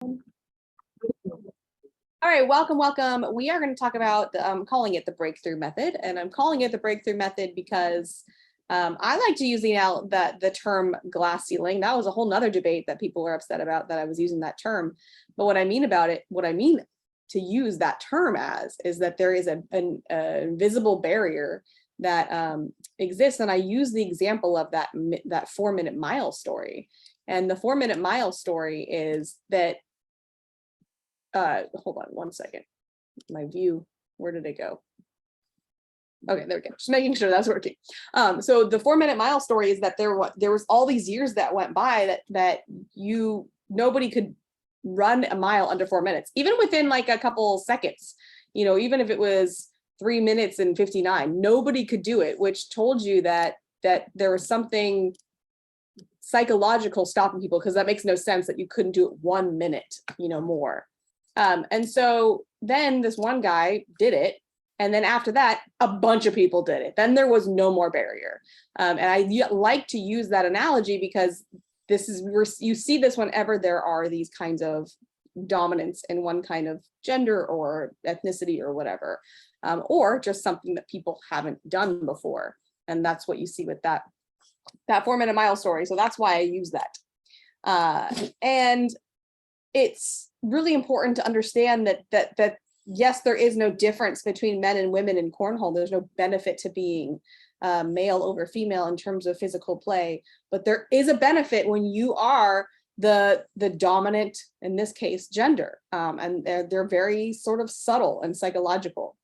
All right, welcome. We are going to talk about, calling it the breakthrough method. And I'm calling it the breakthrough method because I like to use the term glass ceiling. That was a whole nother debate that people were upset about that I was using that term. But what I mean about it, what I mean to use that term as is that there is an invisible barrier that exists. And I use the example of that 4-minute mile story. And the 4-minute mile story is that hold on one second. My view, where did it go? Okay, there we go. Just making sure that's working. So the 4-minute mile story is that there was all these years that went by that nobody could run a mile under 4 minutes, even within like a couple seconds. Even if it was 3 minutes and 59, nobody could do it, which told you that there was something psychological stopping people, because that makes no sense that you couldn't do it 1 minute, more. And so then this one guy did it. And then after that, a bunch of people did it. Then there was no more barrier. And I like to use that analogy because this is where you see this whenever there are these kinds of dominance in one kind of gender or ethnicity or whatever, or just something that people haven't done before. And that's what you see with that 4-minute mile story. So that's why I use that. And it's really important to understand that yes, there is no difference between men and women in cornhole. There's no benefit to being male over female in terms of physical play, but there is a benefit when you are the dominant, in this case, gender, and they're very sort of subtle and psychological,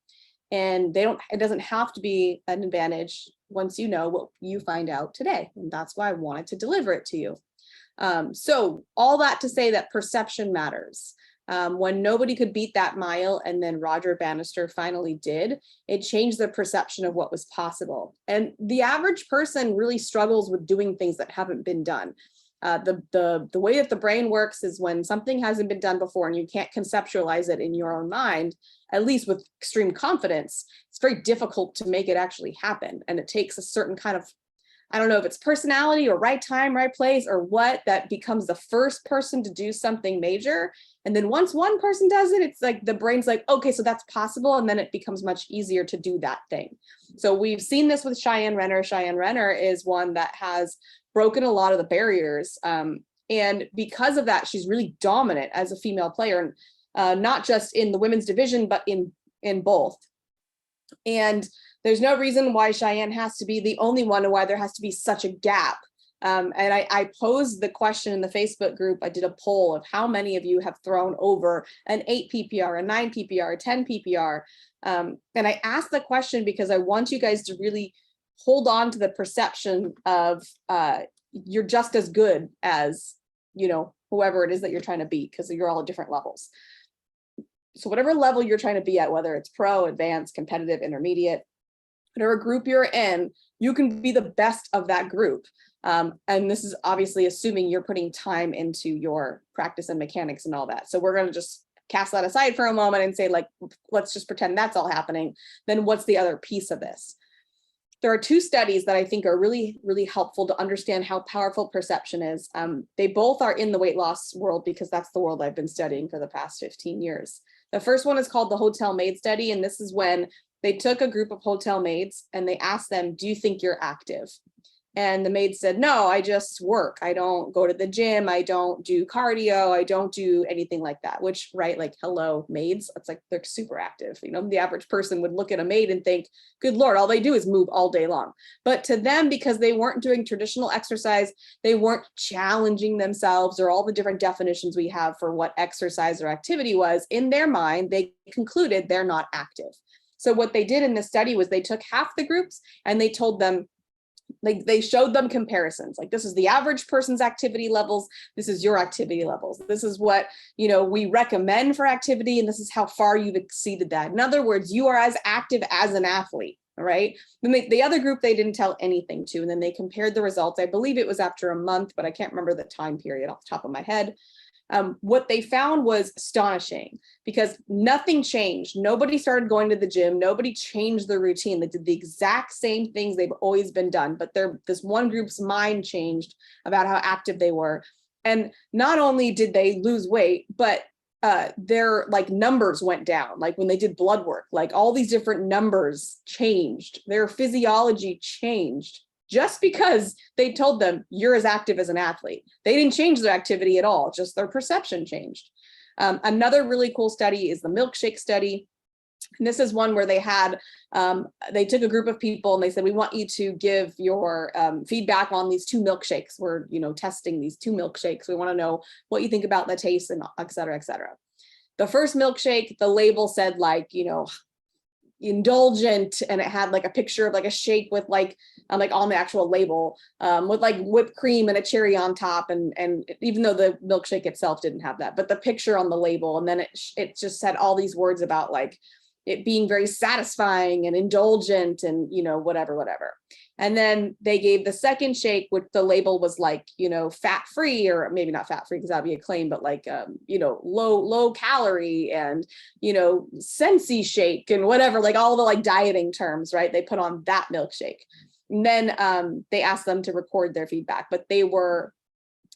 and it doesn't have to be an advantage once you know what you find out today, and that's why I wanted to deliver it to you. So all that to say that perception matters. When nobody could beat that mile and then Roger Bannister finally did, it changed the perception of what was possible. And the average person really struggles with doing things that haven't been done. The way that the brain works is when something hasn't been done before and you can't conceptualize it in your own mind, at least with extreme confidence, it's very difficult to make it actually happen. And it takes a certain kind of, I don't know if it's personality or right time, right place or what, that becomes the first person to do something major. And then once one person does it, it's like the brain's like, okay, so that's possible. And then it becomes much easier to do that thing. So we've seen this with Cheyenne Renner. Cheyenne Renner is one that has broken a lot of the barriers. And because of that, she's really dominant as a female player, not just in the women's division, but in both. And there's no reason why Cheyenne has to be the only one, and why there has to be such a gap. And I posed the question in the Facebook group. I did a poll of how many of you have thrown over an 8 PPR, a 9 PPR, a 10 PPR. And I asked the question because I want you guys to really hold on to the perception of you're just as good as, whoever it is that you're trying to beat, because you're all at different levels. So whatever level you're trying to be at, whether it's pro, advanced, competitive, intermediate, whatever group you're in, you can be the best of that group. And this is obviously assuming you're putting time into your practice and mechanics and all that. So we're going to just cast that aside for a moment and say, like, let's just pretend that's all happening. Then what's the other piece of this? There are 2 studies that I think are really, really helpful to understand how powerful perception is. They both are in the weight loss world because that's the world I've been studying for the past 15 years. The first one is called the hotel maid study. And this is when they took a group of hotel maids and they asked them, do you think you're active? And the maid said, no, I just work. I don't go to the gym. I don't do cardio. I don't do anything like that, which, right, like, hello, maids. It's like, they're super active. The average person would look at a maid and think, good Lord, all they do is move all day long. But to them, because they weren't doing traditional exercise, they weren't challenging themselves, or all the different definitions we have for what exercise or activity was, in their mind, they concluded they're not active. So what they did in this study was they took half the groups and they told them, like, they showed them comparisons, like, this is the average person's activity levels, this is your activity levels, this is what we recommend for activity, and this is how far you've exceeded that. In other words, you are as active as an athlete. All right. Then the other group they didn't tell anything to, and then they compared the results. I believe it was after a month, but I can't remember the time period off the top of my head. What they found was astonishing, because nothing changed. Nobody started going to the gym. Nobody changed their routine. They did the exact same things they've always been done. But this one group's mind changed about how active they were. And not only did they lose weight, but their like numbers went down. Like when they did blood work, like all these different numbers changed, their physiology changed just because they told them you're as active as an athlete. They didn't change their activity at all, just their perception changed. Another really cool study is the milkshake study. And this is one where they had, they took a group of people and they said, we want you to give your feedback on these 2 milkshakes. We're, testing these 2 milkshakes. We want to know what you think about the taste and et cetera, et cetera. The first milkshake, the label said like, indulgent, and it had like a picture of like a shake with like on the actual label with like whipped cream and a cherry on top, and even though the milkshake itself didn't have that, but the picture on the label, and then it just said all these words about like it being very satisfying and indulgent and whatever. And then they gave the second shake, which the label was like fat free, or maybe not fat free because that'd be a claim, but like low calorie and Sensi shake and whatever, like all the like dieting terms, right? They put on that milkshake. And then they asked them to record their feedback, but they were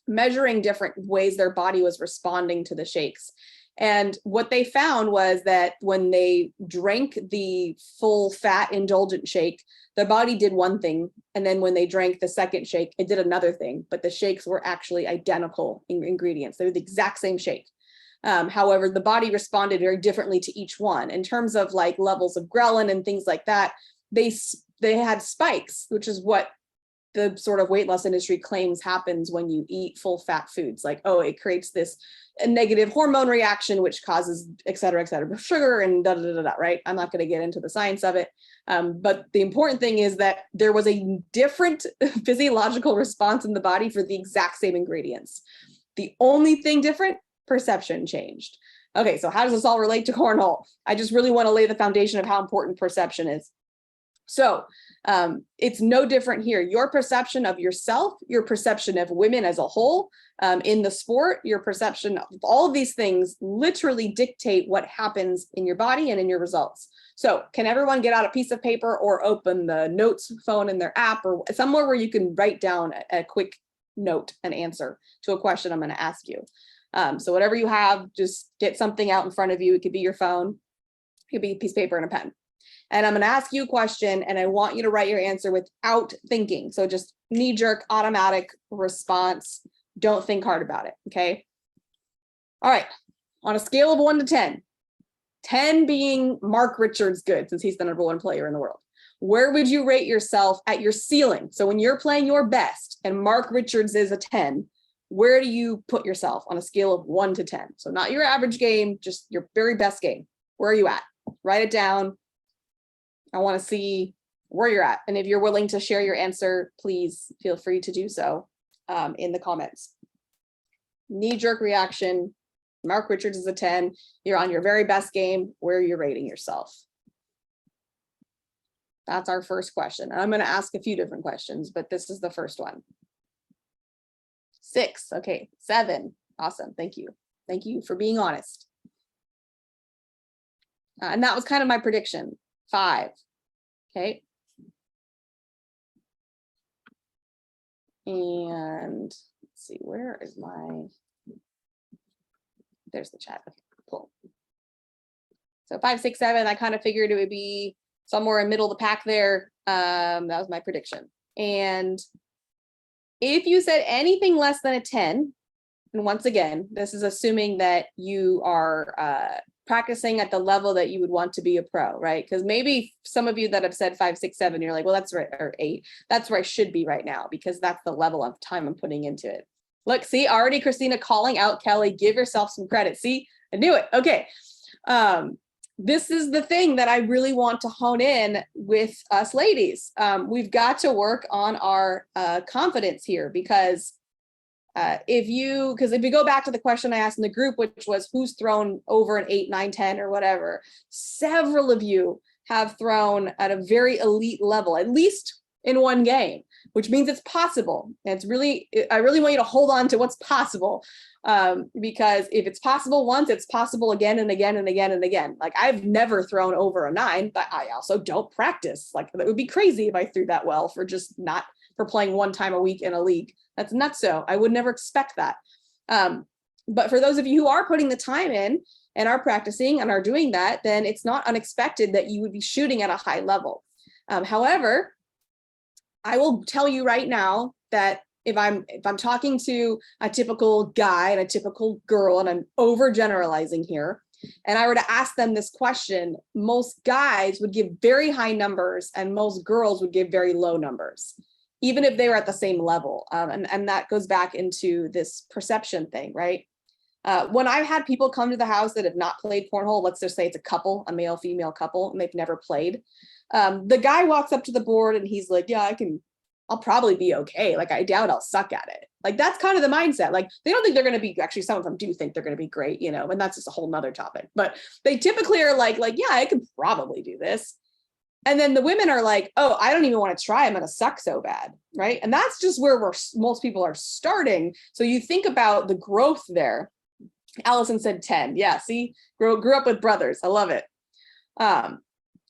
measuring different ways their body was responding to the shakes. And what they found was that when they drank the full fat indulgent shake, their body did one thing. And then when they drank the second shake, it did another thing. But the shakes were actually identical in ingredients. They were the exact same shake. However, the body responded very differently to each one. In terms of like levels of ghrelin and things like that, they had spikes, which is what the sort of weight loss industry claims happens when you eat full fat foods. Like, oh, it creates this a negative hormone reaction, which causes et cetera, sugar and right? I'm not going to get into the science of it. But the important thing is that there was a different physiological response in the body for the exact same ingredients. The only thing different, perception changed. Okay, so how does this all relate to cornhole? I just really want to lay the foundation of how important perception is. So it's no different here. Your perception of yourself, your perception of women as a whole in the sport, your perception of all of these things literally dictate what happens in your body and in your results. So can everyone get out a piece of paper or open the notes phone in their app or somewhere where you can write down a quick note, an answer to a question I'm going to ask you. So whatever you have, just get something out in front of you. It could be your phone, it could be a piece of paper and a pen. And I'm going to ask you a question and I want you to write your answer without thinking. So just knee-jerk, automatic response. Don't think hard about it, okay? All right, on a scale of 1 to 10, 10 being Mark Richards good since he's the #1 player in the world, where would you rate yourself at your ceiling? So when you're playing your best and Mark Richards is a 10, where do you put yourself on a scale of 1 to 10? So not your average game, just your very best game. Where are you at? Write it down. I want to see where you're at. And if you're willing to share your answer, please feel free to do so in the comments. Knee-jerk reaction. Mark Richards is a 10. You're on your very best game. Where are you rating yourself? That's our first question. And I'm going to ask a few different questions, but this is the first one. 6. Okay. 7. Awesome. Thank you. Thank you for being honest. And that was kind of my prediction. 5. Okay. And let's see, where is there's the chat. Okay, cool. So 5, 6, 7, I kind of figured it would be somewhere in the middle of the pack there. That was my prediction. And if you said anything less than a 10, and once again, this is assuming that you are practicing at the level that you would want to be a pro, right? Because maybe some of you that have said 5, 6, 7, you're like, well, that's right, or 8. That's where I should be right now because that's the level of time I'm putting into it. Look, see, already Christina calling out Kelly, give yourself some credit. See, I knew it. Okay. This is the thing that I really want to hone in with us ladies. We've got to work on our confidence here because if you go back to the question I asked in the group, which was who's thrown over an 8, 9, 10 or whatever, several of you have thrown at a very elite level, at least in one game, which means it's possible. And I really want you to hold on to what's possible because if it's possible once, it's possible again and again and again and again. Like I've never thrown over a 9, but I also don't practice. Like that would be crazy if I threw that well for playing one time a week in a league. That's nuts. So I would never expect that. But for those of you who are putting the time in and are practicing and are doing that, then it's not unexpected that you would be shooting at a high level. However, I will tell you right now that if I'm talking to a typical guy and a typical girl, and I'm overgeneralizing here, and I were to ask them this question, most guys would give very high numbers and most girls would give very low numbers, even if they were at the same level. And that goes back into this perception thing, right? When I've had people come to the house that have not played cornhole, let's just say it's a couple, a male female couple, and they've never played. The guy walks up to the board and he's like, yeah, I'll probably be okay. Like, I doubt I'll suck at it. Like, that's kind of the mindset. Like, they don't think they're going to be, actually, some of them do think they're going to be great, you know, and that's just a whole nother topic. But they typically are like, yeah, I could probably do this. And then the women are like, oh, I don't even want to try. I'm going to suck so bad. Right. And that's just where most people are starting. So you think about the growth there. Allison said 10. Yeah. See, grew up with brothers. I love it.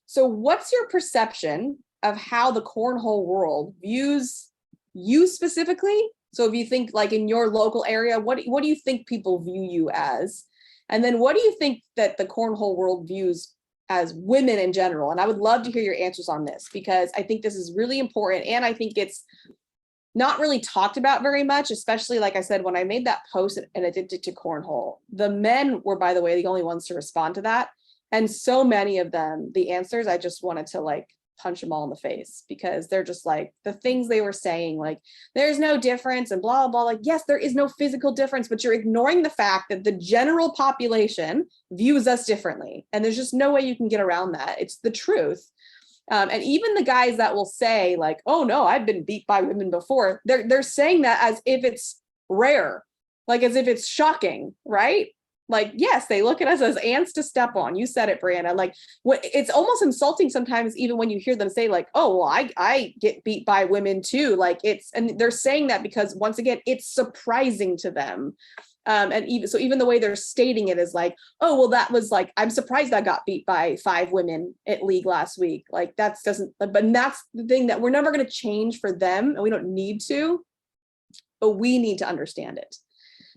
So what's your perception of how the cornhole world views you specifically? So if you think like in your local area, what do you think people view you as? And then what do you think that the cornhole world views as women in general? And I would love to hear your answers on this, because I think this is really important. And I think it's not really talked about very much, especially, like I said, when I made that post and Addicted to Cornhole, the men were, by the way, the only ones to respond to that. And so many of them, the answers, I just wanted to like punch them all in the face, because they're just like, the things they were saying, like, there's no difference and blah, blah, like, yes, there is no physical difference, but you're ignoring the fact that the general population views us differently. And there's just no way you can get around that. It's the truth. And even the guys that will say like, oh no, I've been beat by women before, they're saying that as if it's rare, like as if it's shocking, right? Like, yes, they look at us as ants to step on. You said it, Brianna. Like, it's almost insulting sometimes, even when you hear them say like, oh, well, I get beat by women too. Like, and they're saying that because, once again, it's surprising to them. And even the way they're stating it is like, oh, well, that was like, I'm surprised I got beat by 5 but that's the thing, that we're never going to change for them, and we don't need to, but we need to understand it.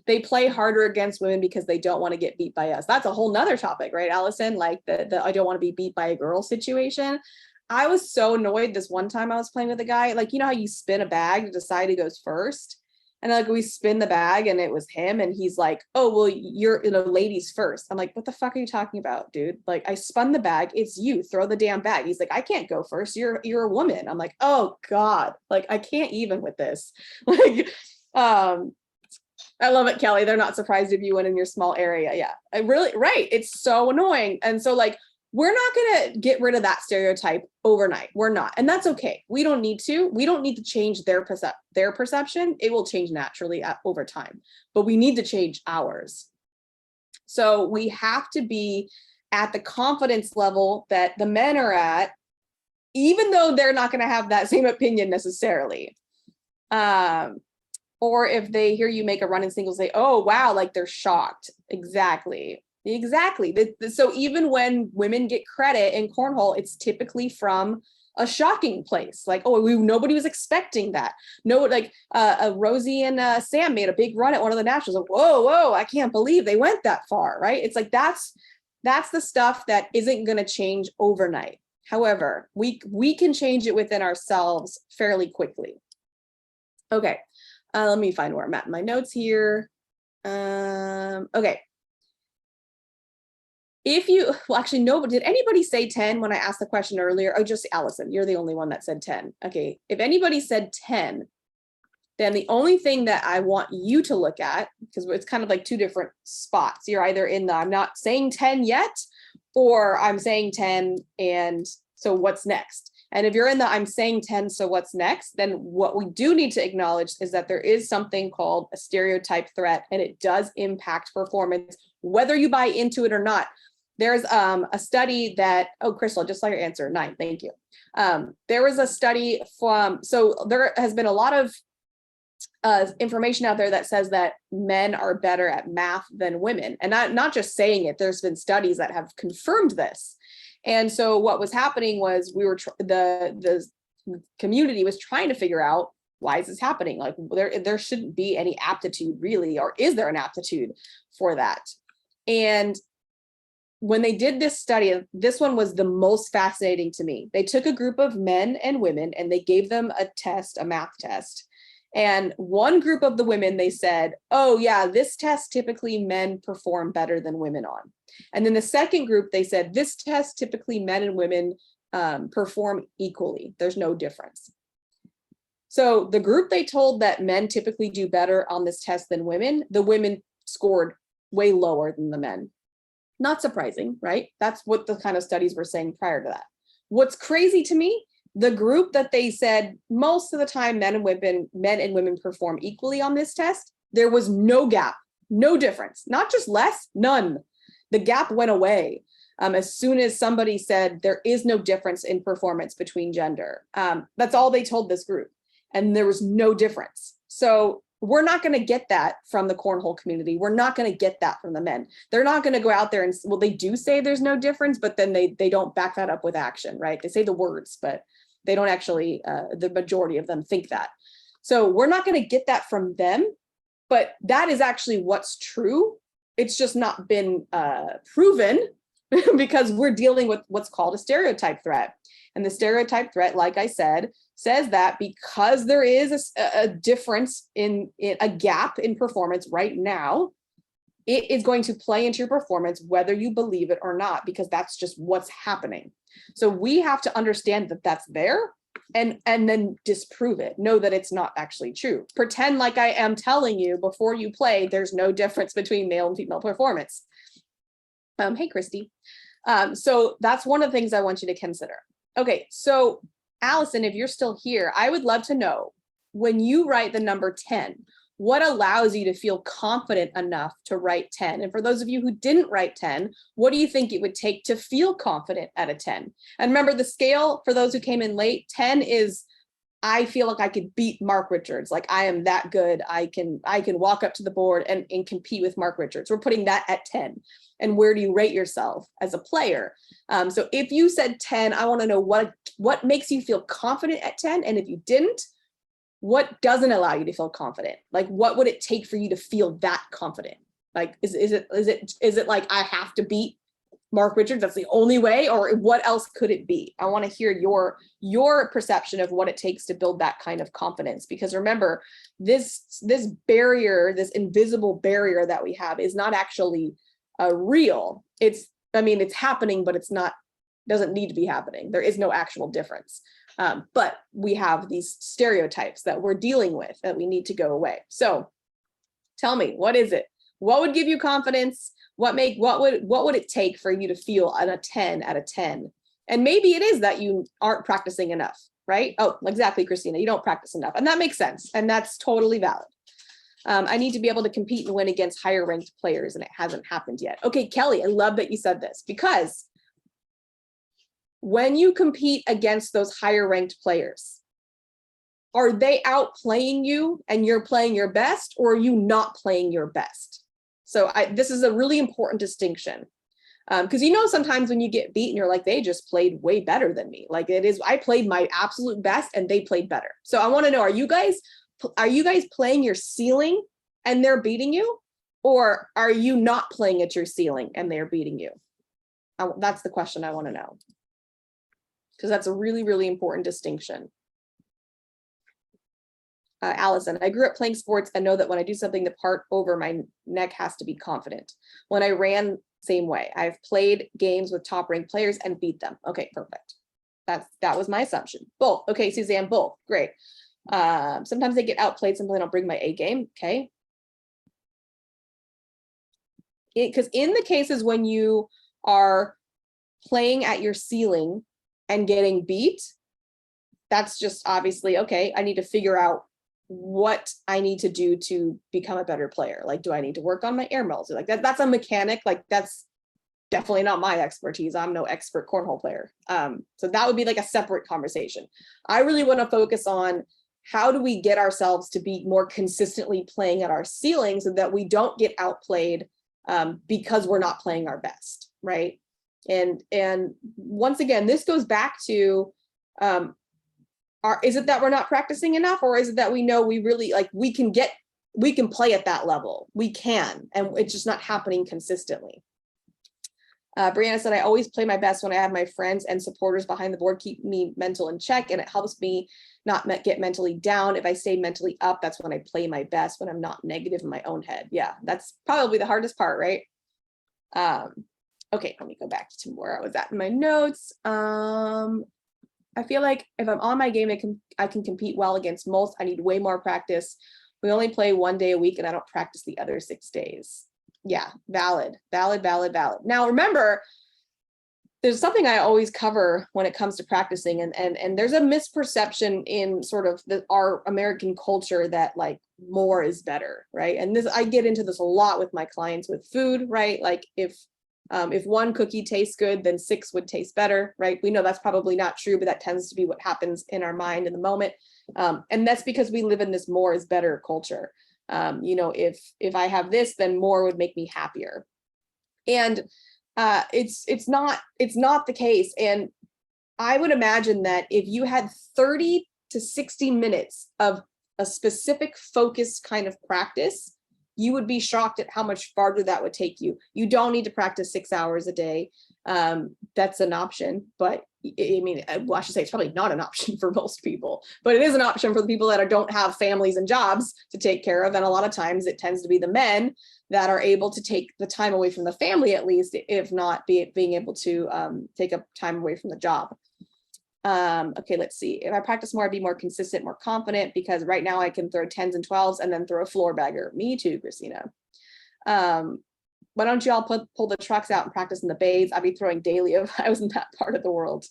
They play harder against women because they don't want to get beat by us. That's a whole nother topic, right, Allison? Like the I don't want to be beat by a girl situation. I was so annoyed this one time I was playing with a guy. Like, you know how you spin a bag to decide who goes first? And like, we spin the bag and it was him, and he's like, oh, well, you're, ladies first. I'm like, what the fuck are you talking about, dude? Like, I spun the bag. It's you. Throw the damn bag. He's like, I can't go first. You're a woman. I'm like, oh God, like, I can't even with this. Like, I love it, Kelly. They're not surprised if you win in your small area. Yeah, right. It's so annoying. And so like, we're not going to get rid of that stereotype overnight. We're not. And that's okay. We don't need to change their perception. It will change naturally over time, but we need to change ours. So we have to be at the confidence level that the men are at, even though they're not going to have that same opinion necessarily. Or if they hear you make a run in singles, say, oh, wow, like they're shocked. Exactly. So even when women get credit in cornhole, it's typically from a shocking place. Like, oh, nobody was expecting that. No, like Rosie and Sam made a big run at one of the nationals. Like, whoa, I can't believe they went that far, right? It's like, that's the stuff that isn't going to change overnight. However, we can change it within ourselves fairly quickly. Okay. Let me find where I'm at in my notes here. Okay. Did anybody say 10 when I asked the question earlier? Oh, just Allison, you're the only one that said 10. Okay. If anybody said 10, then the only thing that I want you to look at, because it's kind of like 2 different spots. You're either in the, I'm not saying 10 yet, or I'm saying 10. And so what's next? And if you're in the I'm saying 10, so what's next? Then what we do need to acknowledge is that there is something called a stereotype threat, and it does impact performance, whether you buy into it or not. There's a study that, oh, Crystal, just saw your answer, 9, thank you. There was a study so there has been a lot of information out there that says that men are better at math than women. And not just saying it, there's been studies that have confirmed this. And so what was happening was the community was trying to figure out why is this happening? Like there shouldn't be any aptitude really, or is there an aptitude for that? And when they did this study, this one was the most fascinating to me. They took a group of men and women and they gave them a test, a math test. And one group of the women, they said, oh yeah, this test typically men perform better than women on. And then the second group, they said, this test typically men and women perform equally. There's no difference. So the group they told that men typically do better on this test than women, the women scored way lower than the men. Not surprising, right? That's what the kind of studies were saying prior to that. What's crazy to me, the group that they said most of the time men and women perform equally on this test, there was no gap, no difference, not just less, none. The gap went away as soon as somebody said there is no difference in performance between gender. That's all they told this group, and there was no difference. So we're not going to get that from the cornhole community. We're not going to get that from the men. They're not going to go out there and, well, they do say there's no difference, but then they don't back that up with action, right? They say the words, but they don't actually, the majority of them think that. So we're not going to get that from them, but that is actually what's true. It's just not been proven because we're dealing with what's called a stereotype threat. And the stereotype threat, like I said, says that because there is a difference in a gap in performance right now, it is going to play into your performance whether you believe it or not, because that's just what's happening. So we have to understand that that's there and then disprove it. Know that it's not actually true. Pretend like I am telling you before you play, there's no difference between male and female performance. Hey, Christy. So that's one of the things I want you to consider. Okay, so Allison, if you're still here, I would love to know, when you write the number 10, what allows you to feel confident enough to write 10? And for those of you who didn't write 10, what do you think it would take to feel confident at a 10? And remember, the scale, for those who came in late, 10 is, I feel like I could beat Mark Richards. Like I am that good. I can walk up to the board and compete with Mark Richards. We're putting that at 10. And where do you rate yourself as a player? So if you said 10, I want to know what makes you feel confident at 10. And if you didn't, what doesn't allow you to feel confident? Like, what would it take for you to feel that confident? Like, is it like I have to beat Mark Richards? That's the only way, or what else could it be? I want to hear your perception of what it takes to build that kind of confidence. Because remember, this barrier, this invisible barrier that we have, is not actually real. It's happening, but it's not. Doesn't need to be happening. There is no actual difference. But we have these stereotypes that we're dealing with that we need to go away. So tell me, what is it? What would give you confidence? What would it take for you to feel a 10 out of 10? And maybe it is that you aren't practicing enough, right? Oh, exactly, Christina, you don't practice enough. And that makes sense. And that's totally valid. I need to be able to compete and win against higher ranked players, and it hasn't happened yet. Okay, Kelly, I love that you said this, because when you compete against those higher ranked players, are they outplaying you and you're playing your best, or are you not playing your best? So this is a really important distinction, because sometimes when you get beaten, you're like, they just played way better than me. Like I played my absolute best and they played better. So I want to know, are you guys playing your ceiling and they're beating you, or are you not playing at your ceiling and they're beating you? That's the question I want to know, because that's a really, really important distinction. Allison, I grew up playing sports and know that when I do something, the part over my neck has to be confident. When I ran, same way. I've played games with top ranked players and beat them. Okay, perfect. That was my assumption. Both. Okay, Suzanne, both. Great. Sometimes they get outplayed. Sometimes I don't bring my A game. Okay. Because in the cases when you are playing at your ceiling and getting beat, that's just obviously, okay, I need to figure out what I need to do to become a better player. Like, do I need to work on my air melts? Like that's a mechanic. Like that's definitely not my expertise. I'm no expert cornhole player. So that would be like a separate conversation. I really want to focus on how do we get ourselves to be more consistently playing at our ceiling so that we don't get outplayed because we're not playing our best, right? And once again, this goes back to is it that we're not practicing enough, or is it that we know we really like we can play at that level? We can, and it's just not happening consistently. Brianna said, I always play my best when I have my friends and supporters behind the board, keep me mental in check, and it helps me not get mentally down. If I stay mentally up, that's when I play my best, when I'm not negative in my own head. Yeah, that's probably the hardest part, right? Okay, let me go back to where I was at in my notes. I feel like if I'm on my game, I can compete well against most. I need way more practice. We only play 1 day a week and I don't practice the other 6 days. Yeah, valid. Now remember, there's something I always cover when it comes to practicing, and there's a misperception in sort of our American culture that like more is better, right? And this, I get into this a lot with my clients with food, right? Like if 1 cookie tastes good, then 6 would taste better, right? We know that's probably not true, but that tends to be what happens in our mind in the moment. And that's because we live in this more is better culture. You know, if I have this, then more would make me happier. And it's not the case. And I would imagine that if you had 30 to 60 minutes of a specific focused kind of practice, you would be shocked at how much farther that would take you. You don't need to practice 6 hours a day. That's an option, but I mean, well, I should say it's probably not an option for most people, but it is an option for the people that don't have families and jobs to take care of. And a lot of times it tends to be the men that are able to take the time away from the family, at least, if not being able to take up time away from the job. Okay, let's see. If I practice more, I'd be more consistent, more confident, because right now I can throw 10s and 12s and then throw a floor bagger. Me too, Christina. Why don't you all pull the trucks out and practice in the bays? I'd be throwing daily if I was in that part of the world.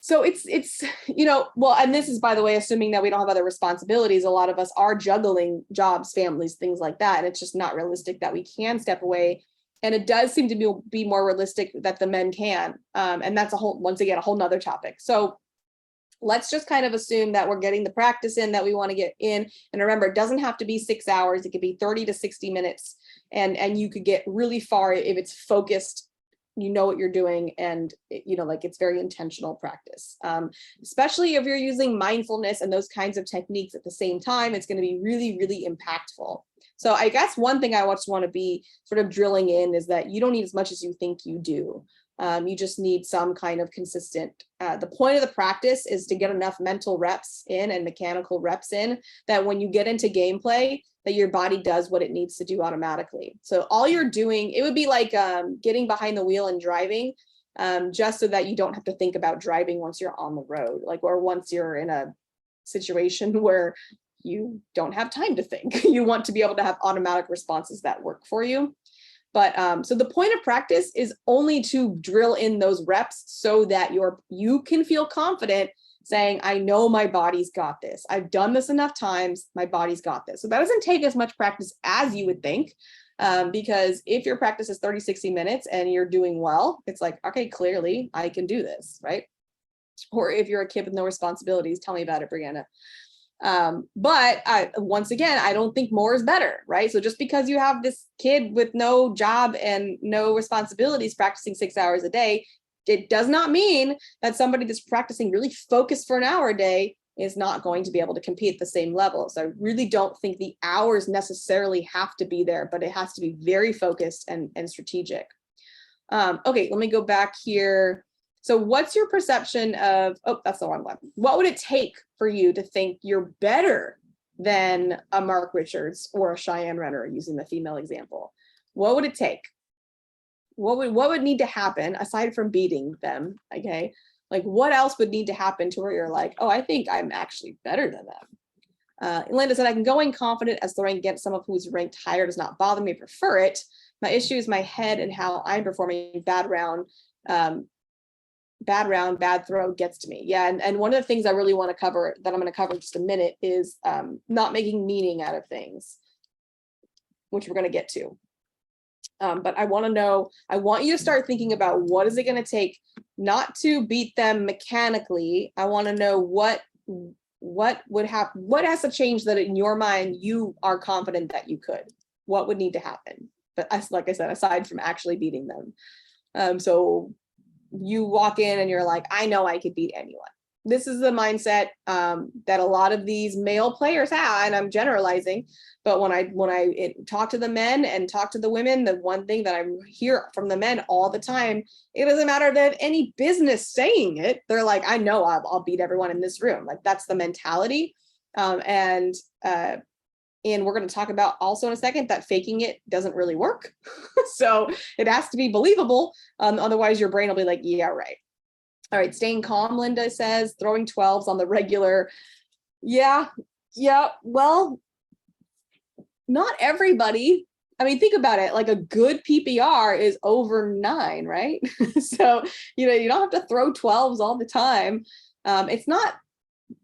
So it's, you know, well, and this is, by the way, assuming that we don't have other responsibilities. A lot of us are juggling jobs, families, things like that. And it's just not realistic that we can step away. And it does seem to be more realistic that the men can. And that's once again, a whole nother topic. So let's just kind of assume that we're getting the practice in that we want to get in. And remember, it doesn't have to be 6 hours. It could be 30 to 60 minutes. And you could get really far if it's focused, you know what you're doing, and you know, like it's very intentional practice. Especially if you're using mindfulness and those kinds of techniques at the same time, it's going to be really, really impactful. So I guess one thing I just want to be sort of drilling in is that you don't need as much as you think you do. You just need some kind of consistent, the point of the practice is to get enough mental reps in and mechanical reps in that when you get into gameplay, that your body does what it needs to do automatically. So all you're doing, it would be like getting behind the wheel and driving, just so that you don't have to think about driving once you're on the road, like, or once you're in a situation where you don't have time to think. You want to be able to have automatic responses that work for you. But so the point of practice is only to drill in those reps so that you can feel confident saying, I know my body's got this. I've done this enough times, my body's got this. So that doesn't take as much practice as you would think, because if your practice is 30, 60 minutes and you're doing well, it's like, okay, clearly I can do this, right? Or if you're a kid with no responsibilities, tell me about it, Brianna. But once again, I don't think more is better, right? So just because you have this kid with no job and no responsibilities practicing 6 hours a day, it does not mean that somebody that's practicing really focused for an hour a day is not going to be able to compete at the same level. So I really don't think the hours necessarily have to be there, but it has to be very focused and strategic. Okay, let me go back here. So what's your perception of, oh, that's the wrong one. What would it take for you to think you're better than a Mark Richards or a Cheyenne Renner, using the female example? What would it take? What would need to happen aside from beating them? Okay, like what else would need to happen to where you're like, oh, I think I'm actually better than them? Linda said, I can go in confident as throwing against someone who's ranked higher does not bother me, I prefer it. My issue is my head and how I'm performing. Bad round, bad throw gets to me. Yeah, and one of the things I really want to cover, that I'm going to cover in just a minute, is not making meaning out of things, which we're going to get to. But I want to know, I want you to start thinking about what is it going to take not to beat them mechanically. I want to know what would happen, what has to change that in your mind you are confident that you could. What would need to happen? But like I said, aside from actually beating them. So you walk in and you're like, I know I could beat anyone. this is the mindset that a lot of these male players have, and I'm generalizing, but when I talk to the men and talk to the women, the one thing that I hear from the men all the time, it doesn't matter if they have any business saying it. They're like, I know I'll beat everyone in this room. Like, that's the mentality. And we're going to talk about also in a second that faking it doesn't really work. So it has to be believable. Otherwise your brain will be like, yeah, right. All right, staying calm, Linda says, throwing 12s on the regular. Yeah, well, not everybody. I mean, think about it. Like, a good PPR is over 9, right? So, you don't have to throw 12s all the time. It's not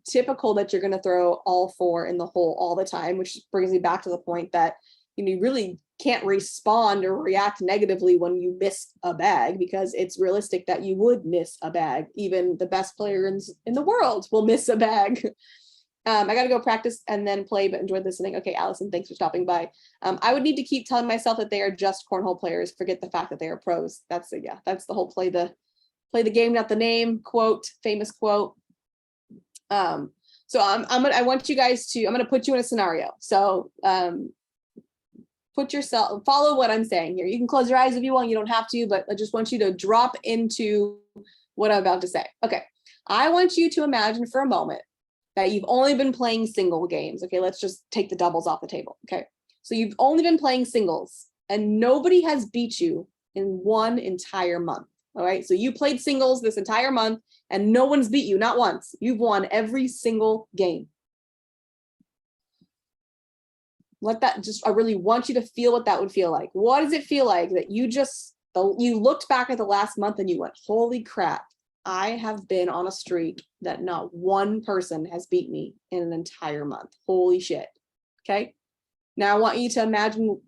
typical that you're going to throw all 4 in the hole all the time, which brings me back to the point that you really can't respond or react negatively when you miss a bag, because it's realistic that you would miss a bag. Even the best players in the world will miss a bag. I got to go practice and then play, but enjoyed listening. Okay, Allison, thanks for stopping by. I would need to keep telling myself that they are just cornhole players. Forget the fact that they are pros. That's the whole play the game, not the name quote, famous quote. So I want you guys to, I'm going to put you in a scenario. So, follow what I'm saying here. You can close your eyes if you want, you don't have to, but I just want you to drop into what I'm about to say. Okay. I want you to imagine for a moment that you've only been playing single games. Okay. Let's just take the doubles off the table. Okay. So you've only been playing singles and nobody has beat you in one entire month. All right. So you played singles this entire month and no one's beat you, not once. You've won every single game. I really want you to feel what that would feel like. What does it feel like that you looked back at the last month and you went, holy crap, I have been on a streak that not one person has beat me in an entire month. Holy shit. Okay. Now I want you to imagine,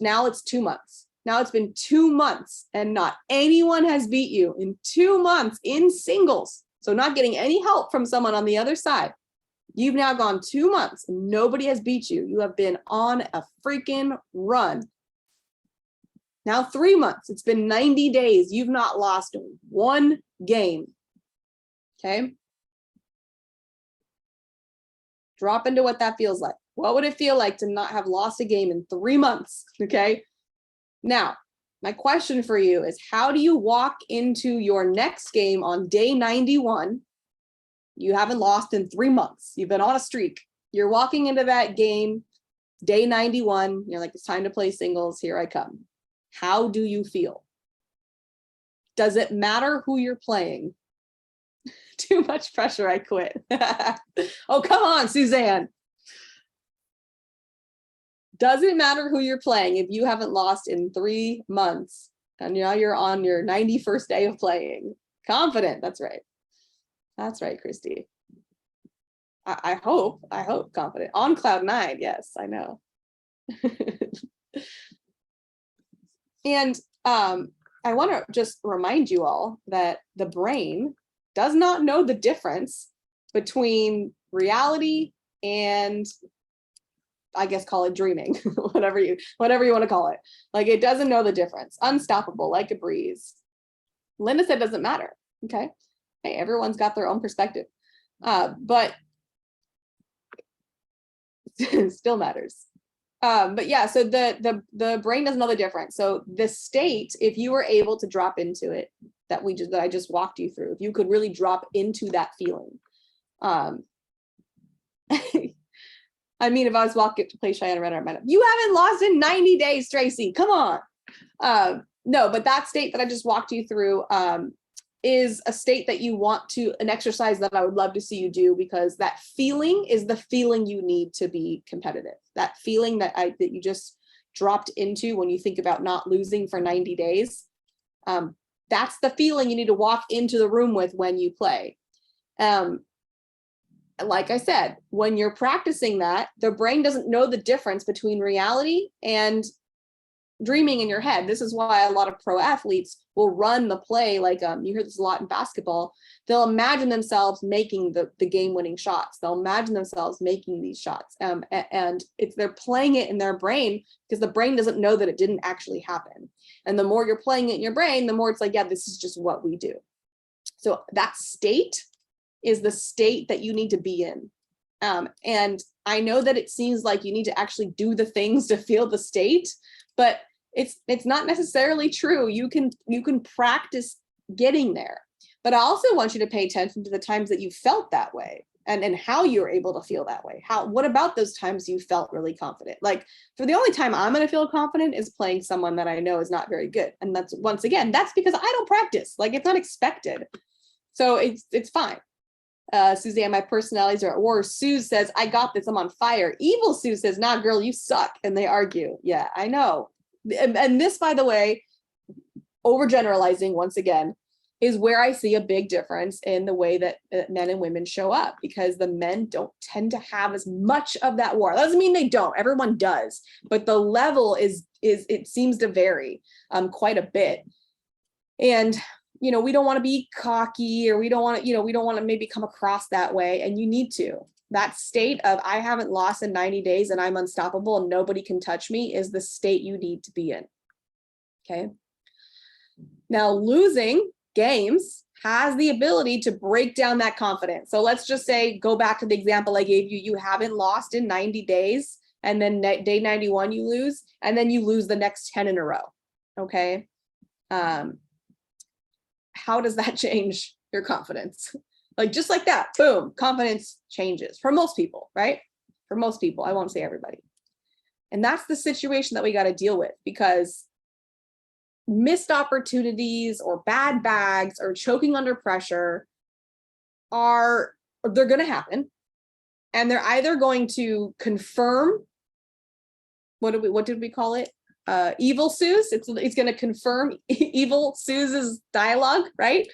now it's 2 months. Now it's been 2 months and not anyone has beat you in 2 months in singles. So not getting any help from someone on the other side. You've now gone 2 months and nobody has beat you. You have been on a freaking run. Now 3 months, it's been 90 days. You've not lost one game. Okay. Drop into what that feels like. What would it feel like to not have lost a game in 3 months? Okay. Now, my question for you is, how do you walk into your next game on day 91? You haven't lost in 3 months. You've been on a streak. You're walking into that game, day 91. You're like, it's time to play singles. Here I come. How do you feel? Does it matter who you're playing? Too much pressure. I quit. Oh, come on, Suzanne. Does it matter who you're playing if you haven't lost in 3 months and now you're on your 91st day of playing? Confident. That's right. That's right, Christy. I hope confident. On cloud 9, yes, I know. And I want to just remind you all that the brain does not know the difference between reality and, I guess, call it dreaming, whatever you want to call it. Like, it doesn't know the difference. Unstoppable, like a breeze. Linda said doesn't matter. Okay. Hey, everyone's got their own perspective, but still matters. But yeah, so the brain doesn't know the difference. So the state, if you were able to drop into it, that I just walked you through, if you could really drop into that feeling. I mean, if I was walking to play Cheyenne Renner, you haven't lost in 90 days, Tracy. Come on. No, but that state that I just walked you through is a state that you want to, an exercise that I would love to see you do, because that feeling is the feeling you need to be competitive. That feeling that you just dropped into when you think about not losing for 90 days. That's the feeling you need to walk into the room with when you play. Like I said, when you're practicing that, the brain doesn't know the difference between reality and dreaming in your head. This is why a lot of pro athletes will run the play like you hear this a lot in basketball. They'll imagine themselves making the game-winning shots. They'll imagine themselves making these shots, and they're playing it in their brain because the brain doesn't know that it didn't actually happen. And the more you're playing it in your brain, the more it's like, yeah, this is just what we do. So that state is the state that you need to be in. And I know that it seems like you need to actually do the things to feel the state, but it's not necessarily true. You can practice getting there. But I also want you to pay attention to the times that you felt that way and how you were able to feel that way. What about those times you felt really confident? Like, for the only time I'm going to feel confident is playing someone that I know is not very good. And that's, once again, that's because I don't practice. Like, it's not expected. So it's fine. Suzanne, my personalities are at war. Sue says, I got this, I'm on fire. Evil Sue says, nah, girl, you suck. And they argue. Yeah, I know. And this, by the way, overgeneralizing once again, is where I see a big difference in the way that men and women show up, because the men don't tend to have as much of that war. That doesn't mean they don't, everyone does, but the level is it seems to vary quite a bit. And, you know, we don't want to be cocky, or we don't want to maybe come across that way. And you need to. That state of I haven't lost in 90 days and I'm unstoppable and nobody can touch me is the state you need to be in. Okay. Now, losing games has the ability to break down that confidence. So let's just say, go back to the example I gave you. You haven't lost in 90 days, and then day 91 you lose, and then you lose the next 10 in a row. Okay. How does that change your confidence? Like, just like that, boom, confidence changes for most people, right? For most people, I won't say everybody. And that's the situation that we got to deal with, because missed opportunities or bad bags or choking under pressure they're going to happen. And they're either going to confirm, what did we call it? Evil Sue's. It's going to confirm evil Sue's dialogue, right?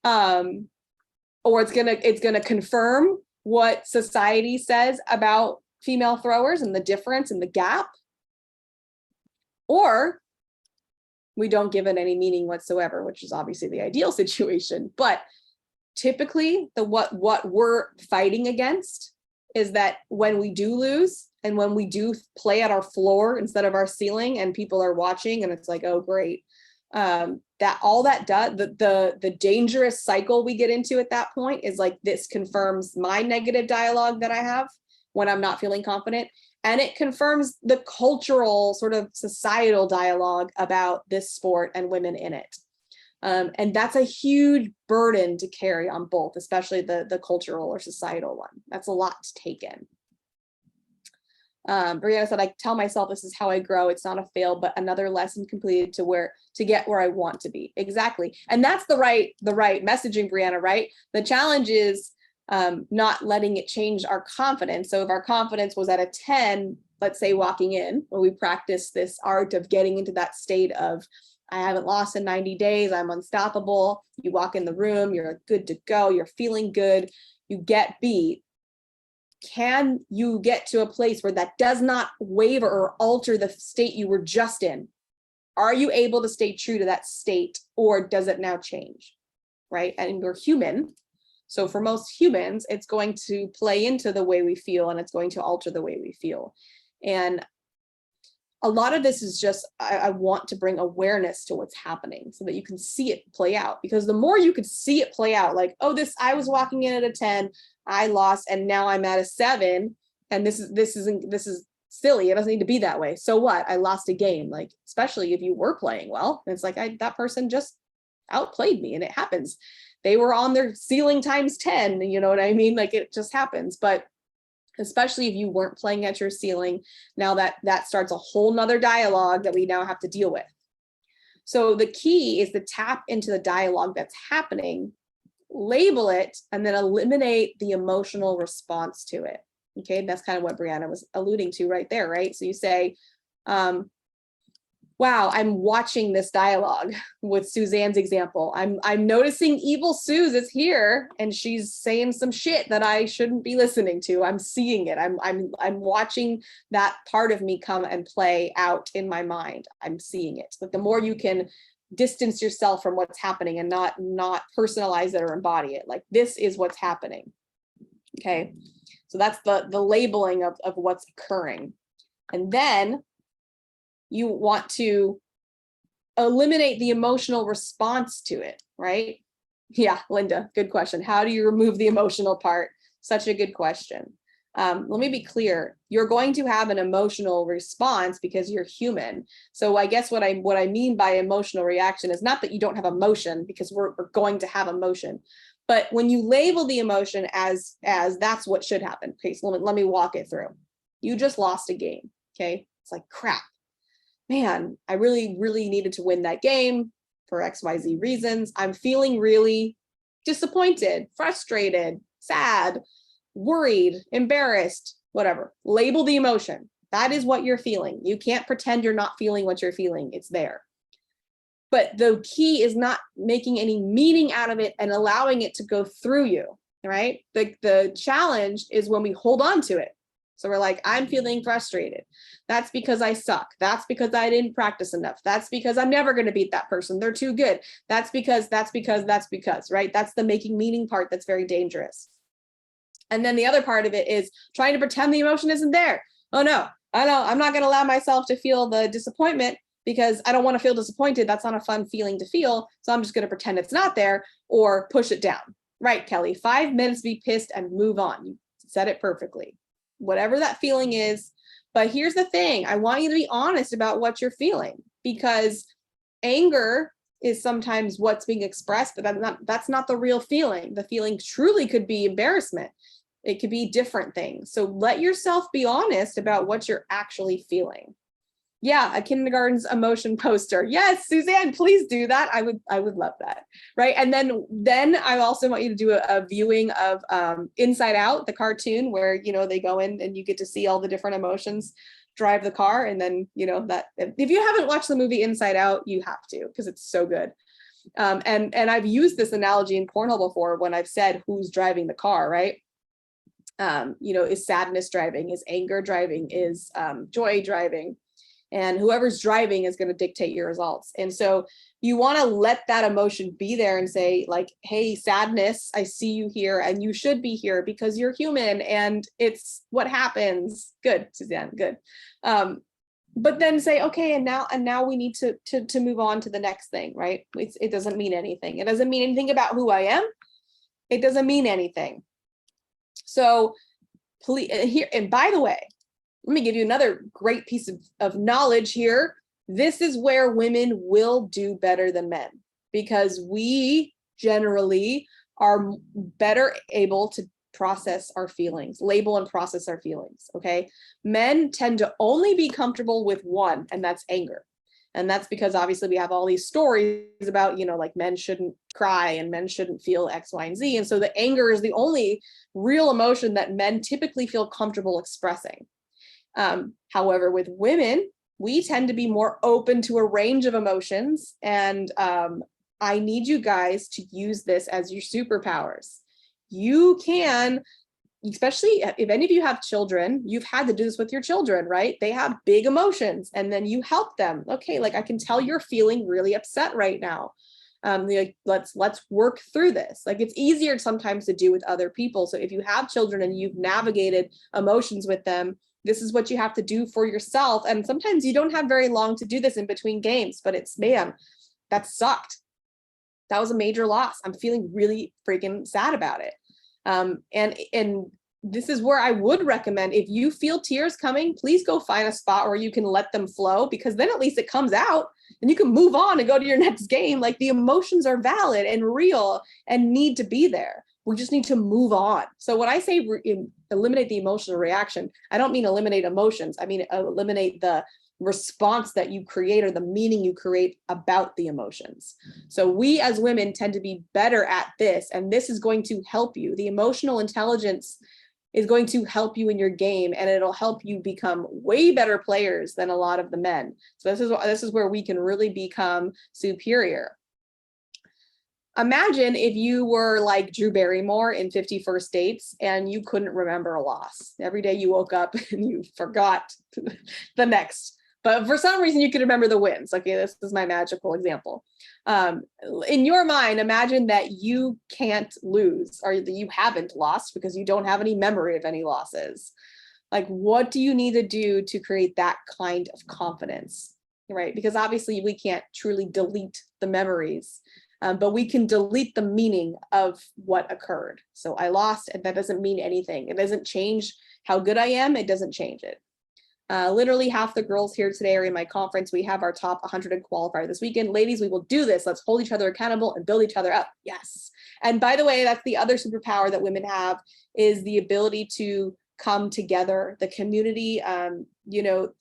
Or it's going to confirm what society says about female throwers and the difference and the gap. Or we don't give it any meaning whatsoever, which is obviously the ideal situation. But typically, what we're fighting against is that when we do lose and when we do play at our floor instead of our ceiling, and people are watching, and it's like, oh great, that all that does, the dangerous cycle we get into at that point is like, this confirms my negative dialogue that I have when I'm not feeling confident. And it confirms the cultural, sort of societal dialogue about this sport and women in it. And that's a huge burden to carry on both, especially the cultural or societal one. That's a lot to take in. Brianna said, I tell myself this is how I grow. It's not a fail, but another lesson completed to get where I want to be. Exactly. And that's the right messaging, Brianna, right? The challenge is not letting it change our confidence. So if our confidence was at a 10, let's say walking in, when we practice this art of getting into that state of, I haven't lost in 90 days, I'm unstoppable. You walk in the room, you're good to go, you're feeling good, you get beat. Can you get to a place where that does not waver or alter the state you were just in? Are you able to stay true to that state, or does it now change? Right? And we're human. So for most humans, it's going to play into the way we feel, and it's going to alter the way we feel. And a lot of this is just, I want to bring awareness to what's happening so that you can see it play out. Because the more you could see it play out, like, oh, I was walking in at a 10, I lost, and now I'm at a 7, and this is silly. It doesn't need to be that way. So what? I lost a game. Like, especially if you were playing well, it's like, that person just outplayed me, and it happens. They were on their ceiling times 10, you know what I mean? Like, it just happens. But especially if you weren't playing at your ceiling, now that starts a whole nother dialogue that we now have to deal with. So the key is to tap into the dialogue that's happening, label it, and then eliminate the emotional response to it. Okay, that's kind of what Brianna was alluding to right there, right? So you say, wow, I'm watching this dialogue with Suzanne's example. I'm noticing evil Suze is here, and she's saying some shit that I shouldn't be listening to. I'm seeing it. I'm watching that part of me come and play out in my mind. I'm seeing it. But the more you can distance yourself from what's happening and not personalize it or embody it, like, this is what's happening. Okay, so that's the labeling of what's occurring. And then you want to eliminate the emotional response to it, right? Yeah, Linda, good question. How do you remove the emotional part? Such a good question. Let me be clear. You're going to have an emotional response because you're human. So I guess what I mean by emotional reaction is not that you don't have emotion, because we're going to have emotion. But when you label the emotion as that's what should happen. Okay, so let me walk it through. You just lost a game. Okay, it's like, crap, man, I really, really needed to win that game for XYZ reasons. I'm feeling really disappointed, frustrated, sad, worried, embarrassed, whatever. Label the emotion. That is what you're feeling. You can't pretend you're not feeling what you're feeling. It's there. But the key is not making any meaning out of it and allowing it to go through you, right? The challenge is when we hold on to it. So we're like, I'm feeling frustrated. That's because I suck. That's because I didn't practice enough. That's because I'm never going to beat that person. They're too good. That's because, right? That's the making meaning part that's very dangerous. And then the other part of it is trying to pretend the emotion isn't there. Oh no, I'm not going to allow myself to feel the disappointment because I don't want to feel disappointed. That's not a fun feeling to feel. So I'm just going to pretend it's not there or push it down. Right, Kelly, 5 minutes, be pissed and move on. You said it perfectly. Whatever that feeling is. But here's the thing. I want you to be honest about what you're feeling, because anger is sometimes what's being expressed, but that's not the real feeling. The feeling truly could be embarrassment. It could be different things. So let yourself be honest about what you're actually feeling. Yeah, a kindergarten's emotion poster. Yes, Suzanne, please do that. I would love that. Right. And then I also want you to do a viewing of Inside Out, the cartoon, where, you know, they go in and you get to see all the different emotions drive the car. And then, you know, that if you haven't watched the movie Inside Out, you have to, because it's so good. And I've used this analogy in Cornhole before when I've said who's driving the car, right? You know, is sadness driving? Is anger driving? Is joy driving? And whoever's driving is going to dictate your results. And so you want to let that emotion be there and say, like, hey, sadness, I see you here and you should be here because you're human and it's what happens. Good, Suzanne, good. But then say, okay, and now we need to move on to the next thing, right? It doesn't mean anything. It doesn't mean anything about who I am. It doesn't mean anything. So please, here, and by the way, let me give you another great piece of knowledge here. This is where women will do better than men, because we generally are better able to process our feelings, label and process our feelings, okay? Men tend to only be comfortable with one, and that's anger. And that's because obviously we have all these stories about, you know, like men shouldn't cry and men shouldn't feel X, Y, and Z. And so the anger is the only real emotion that men typically feel comfortable expressing. However, with women, we tend to be more open to a range of emotions. And I need you guys to use this as your superpowers. You can, especially if any of you have children, you've had to do this with your children, right? They have big emotions and then you help them. Okay, like I can tell you're feeling really upset right now. Like, let's work through this. Like, it's easier sometimes to do with other people. So if you have children and you've navigated emotions with them, this is what you have to do for yourself. And sometimes you don't have very long to do this in between games, but it's, man, that sucked. That was a major loss. I'm feeling really freaking sad about it. And this is where I would recommend, if you feel tears coming, please go find a spot where you can let them flow, because then at least it comes out and you can move on and go to your next game. Like, the emotions are valid and real and need to be there. We just need to move on. So when I say eliminate the emotional reaction, I don't mean eliminate emotions. I mean eliminate the response that you create or the meaning you create about the emotions. So we as women tend to be better at this, and this is going to help you. The emotional intelligence is going to help you in your game, and it'll help you become way better players than a lot of the men. So this is where we can really become superior. Imagine if you were like Drew Barrymore in 50 First Dates and you couldn't remember a loss. Every day you woke up and you forgot the next. But for some reason you could remember the wins. Okay, this is my magical example. In your mind, imagine that you can't lose, or that you haven't lost because you don't have any memory of any losses. Like, what do you need to do to create that kind of confidence, right? Because obviously we can't truly delete the memories. but we can delete the meaning of what occurred. So I lost, and that doesn't mean anything. It doesn't change how good I am. It doesn't change it. Literally half the girls here today are in my conference. We have our top 100 qualifier this weekend. Ladies, we will do this. Let's hold each other accountable and build each other up. Yes. And by the way, that's the other superpower that women have, is the ability to come together. The community, you know,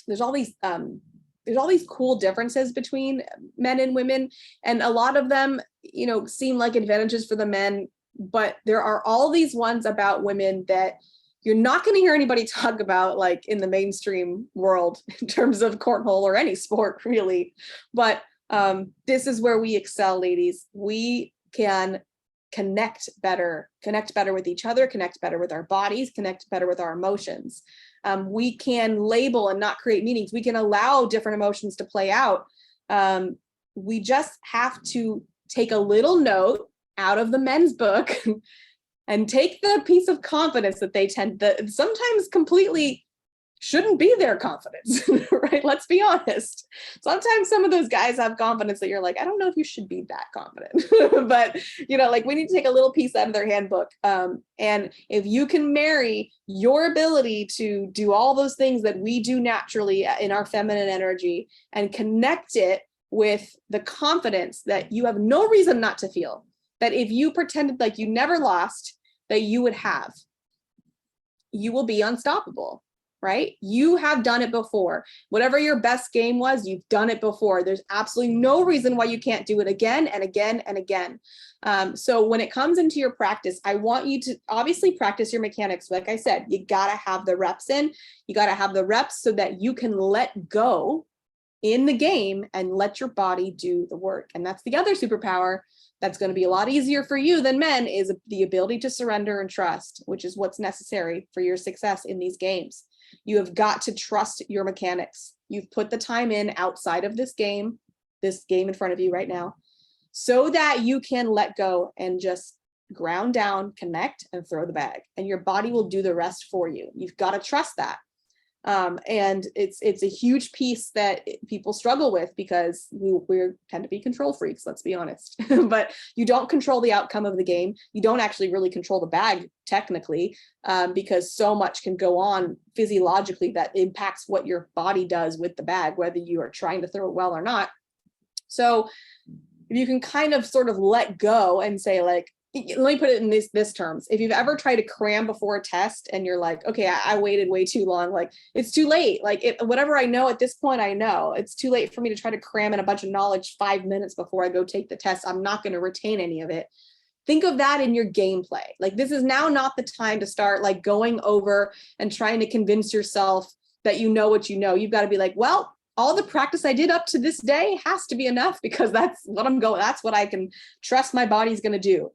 there's all these cool differences between men and women, and a lot of them, you know, seem like advantages for the men, but there are all these ones about women that you're not going to hear anybody talk about, like in the mainstream world, in terms of cornhole or any sport really. But this is where we excel, ladies. We can connect better with each other, connect better with our bodies, connect better with our emotions. We can label and not create meanings. We can allow different emotions to play out. We just have to take a little note out of the men's book and take the piece of confidence that they tend to sometimes completely shouldn't be their confidence, right? Let's be honest. Sometimes some of those guys have confidence that you're like, I don't know if you should be that confident, but you know, like we need to take a little piece out of their handbook. And if you can marry your ability to do all those things that we do naturally in our feminine energy and connect it with the confidence that you have no reason not to feel, that if you pretended like you never lost, that you would have, you will be unstoppable, right? You have done it before. Whatever your best game was, you've done it before. There's absolutely no reason why you can't do it again and again and again. So when it comes into your practice, I want you to obviously practice your mechanics. Like I said, you got to have the reps in. You got to have the reps so that you can let go in the game and let your body do the work. And that's the other superpower that's going to be a lot easier for you than men, is the ability to surrender and trust, which is what's necessary for your success in these games. You have got to trust your mechanics. You've put the time in outside of this game in front of you right now, so that you can let go and just ground down, connect, and throw the bag. And your body will do the rest for you. You've got to trust that. And it's a huge piece that people struggle with, because we tend to be control freaks, let's be honest. But you don't control the outcome of the game. You don't actually really control the bag technically, because so much can go on physiologically that impacts what your body does with the bag, whether you are trying to throw it well or not. So if you can kind of sort of let go and say, like, let me put it in this terms. If you've ever tried to cram before a test and you're like, okay, I waited way too long, like it's too late. Like whatever I know at this point, I know it's too late for me to try to cram in a bunch of knowledge 5 minutes before I go take the test. I'm not going to retain any of it. Think of that in your gameplay. Like, this is now not the time to start like going over and trying to convince yourself that you know what you know. You've got to be like, well, all the practice I did up to this day has to be enough, because that's what I'm going, that's what I can trust my body's going to do.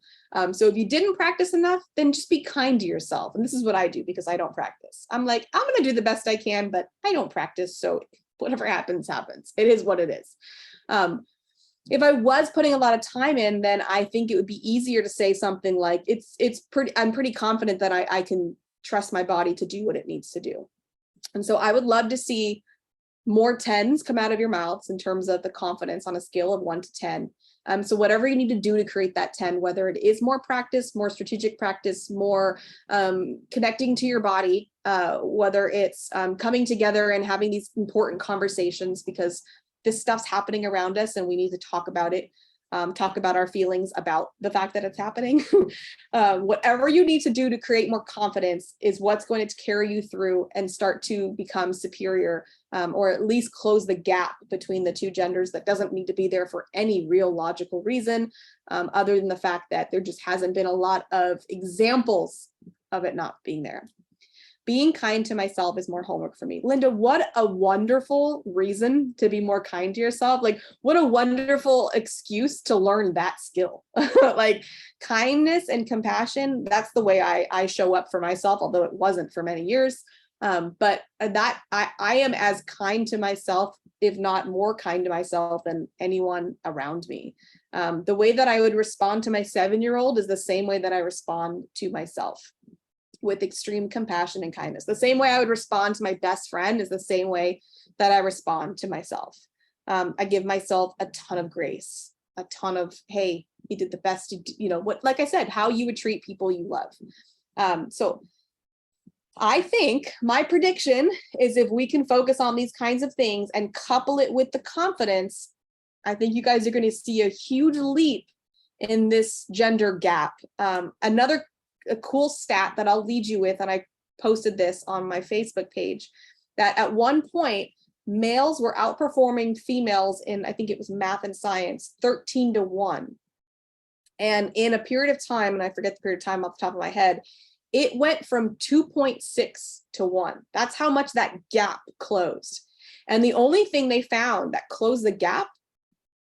So if you didn't practice enough, then just be kind to yourself. And this is what I do, because I don't practice. I'm like, I'm going to do the best I can, but I don't practice. So whatever happens, happens. It is what it is. If I was putting a lot of time in, then I think it would be easier to say something like, I'm pretty confident that I can trust my body to do what it needs to do. And so I would love to see more 10s come out of your mouths in terms of the confidence on a scale of 1 to 10. So whatever you need to do to create that 10, whether it is more practice, more strategic practice, more connecting to your body, whether it's coming together and having these important conversations, because this stuff's happening around us and we need to talk about it, talk about our feelings about the fact that it's happening. Whatever you need to do to create more confidence is what's going to carry you through and start to become superior, or at least close the gap between the two genders that doesn't need to be there for any real logical reason, other than the fact that there just hasn't been a lot of examples of it not being there. Being kind to myself is more homework for me. Linda, what a wonderful reason to be more kind to yourself. Like, what a wonderful excuse to learn that skill. Like, kindness and compassion, that's the way I show up for myself, although it wasn't for many years. But that I am as kind to myself, if not more kind to myself, than anyone around me. The way that I would respond to my 7-year-old is the same way that I respond to myself, with extreme compassion and kindness. The same way I would respond to my best friend is the same way that I respond to myself. I give myself a ton of grace. a ton of, hey, you did the best, what, like I said, how you would treat people you love. So I think my prediction is if we can focus on these kinds of things and couple it with the confidence, I think you guys are going to see a huge leap in this gender gap. Another cool stat that I'll lead you with, and I posted this on my Facebook page, that at one point, males were outperforming females in, I think it was math and science, 13-1. And in a period of time, and I forget the period of time off the top of my head, it went from 2.6 to 1. That's how much that gap closed. And the only thing they found that closed the gap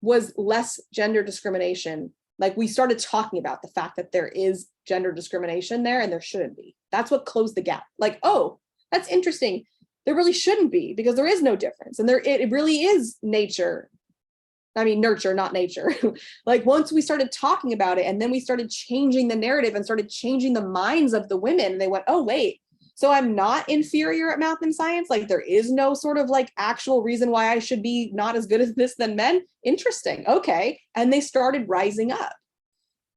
was less gender discrimination. Like, we started talking about the fact that there is gender discrimination there and there shouldn't be. That's what closed the gap. Like, oh, that's interesting. There really shouldn't be, because there is no difference. And it really is nature. I mean, nurture, not nature. Like, once we started talking about it, and then we started changing the narrative and started changing the minds of the women, and they went, oh, wait, so I'm not inferior at math and science? Like, there is no sort of like actual reason why I should be not as good at this than men? Interesting. Okay. And they started rising up.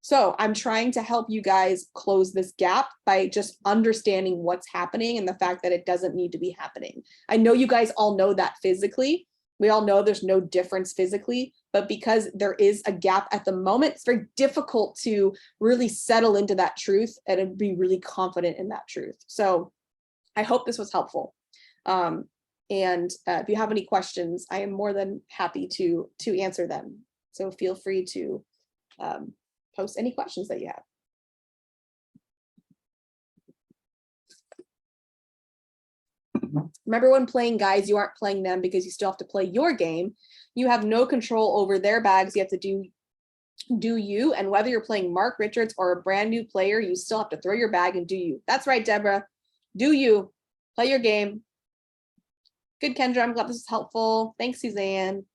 So I'm trying to help you guys close this gap by just understanding what's happening and the fact that it doesn't need to be happening. I know you guys all know that physically. We all know there's no difference physically, but because there is a gap at the moment, it's very difficult to really settle into that truth and be really confident in that truth. So I hope this was helpful. And if you have any questions, I am more than happy to answer them. So feel free to post any questions that you have. Remember, when playing guys, you aren't playing them because you still have to play your game. You have no control over their bags. You have to do you. And whether you're playing Mark Richards or a brand new player, you still have to throw your bag and do you. That's right, Deborah. Do you. Play your game. Good, Kendra. I'm glad this is helpful. Thanks, Suzanne.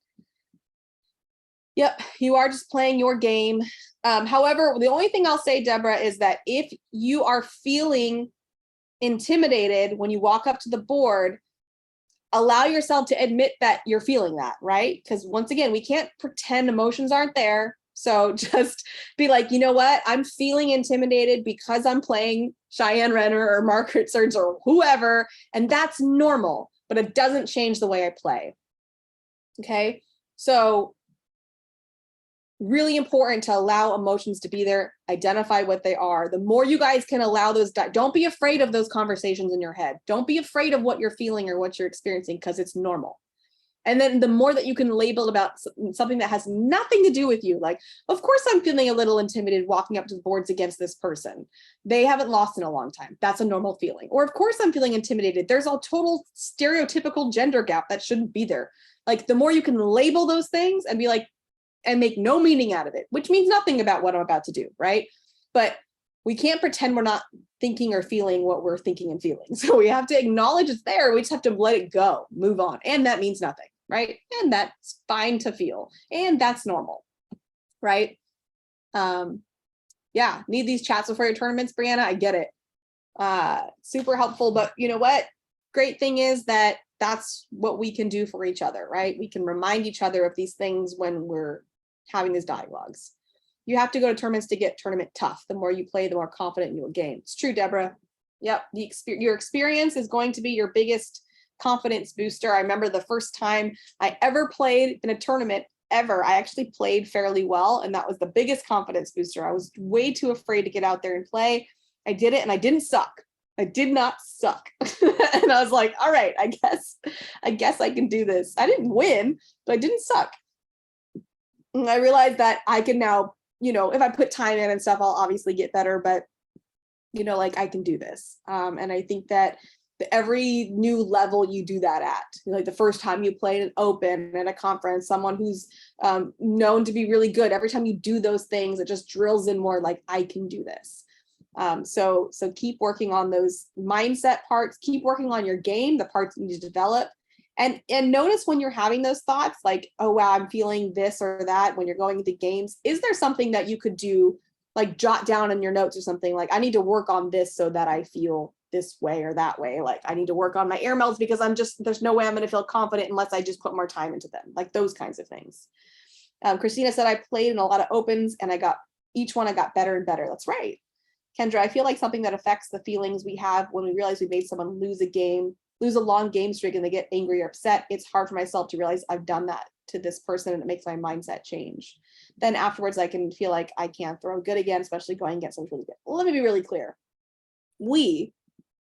Yep, you are just playing your game. However, the only thing I'll say, Deborah, is that if you are feeling intimidated when you walk up to the board, allow yourself to admit that you're feeling that, right? Because once again, we can't pretend emotions aren't there. So just be like, you know what? I'm feeling intimidated because I'm playing Cheyenne Renner or Mark Richards or whoever, and that's normal, but it doesn't change the way I play. Okay, so really important to allow emotions to be there, identify what they are. The more you guys can allow those, don't be afraid of those conversations in your head. Don't be afraid of what you're feeling or what you're experiencing, because it's normal. And then the more that you can label about something that has nothing to do with you, like, of course I'm feeling a little intimidated walking up to the boards against this person. They haven't lost in a long time. That's a normal feeling. Or of course I'm feeling intimidated. There's a total stereotypical gender gap that shouldn't be there. Like, the more you can label those things and be like, and make no meaning out of it, which means nothing about what I'm about to do, right? But we can't pretend we're not thinking or feeling what we're thinking and feeling. So we have to acknowledge it's there. We just have to let it go, move on. And that means nothing, right? And that's fine to feel. And that's normal, right? Yeah, need these chats before your tournaments, Brianna, I get it. Super helpful, but you know what? Great thing is that that's what we can do for each other, right? We can remind each other of these things when we're having these dialogues. You have to go to tournaments to get tournament tough. The more you play, the more confident you will gain. It's true, Deborah. Yep, your experience is going to be your biggest confidence booster. I remember the first time I ever played in a tournament ever, I actually played fairly well, and that was the biggest confidence booster. I was way too afraid to get out there and play. I did it, and I didn't suck. I did not suck. And I was like, all right, I guess I can do this. I didn't win, but I didn't suck. And I realized that I can now, if I put time in and stuff, I'll obviously get better, but like, I can do this. And I think that every new level you do that at, like the first time you play an open at a conference, someone who's known to be really good, every time you do those things, it just drills in more like, I can do this. So keep working on those mindset parts, keep working on your game, the parts you need to develop, and notice when you're having those thoughts, like, oh, wow, I'm feeling this or that when you're going into games. Is there something that you could do, like jot down in your notes or something, like, I need to work on this so that I feel this way or that way. Like, I need to work on my air melds because there's no way I'm going to feel confident unless I just put more time into them, like those kinds of things. Christina said, I played in a lot of opens and I got better and better. That's right. Kendra, I feel like something that affects the feelings we have when we realize we made someone lose a long game streak and they get angry or upset. It's hard for myself to realize I've done that to this person and it makes my mindset change. Then afterwards, I can feel like I can't throw good again, especially going against someone really good. Let me be really clear. We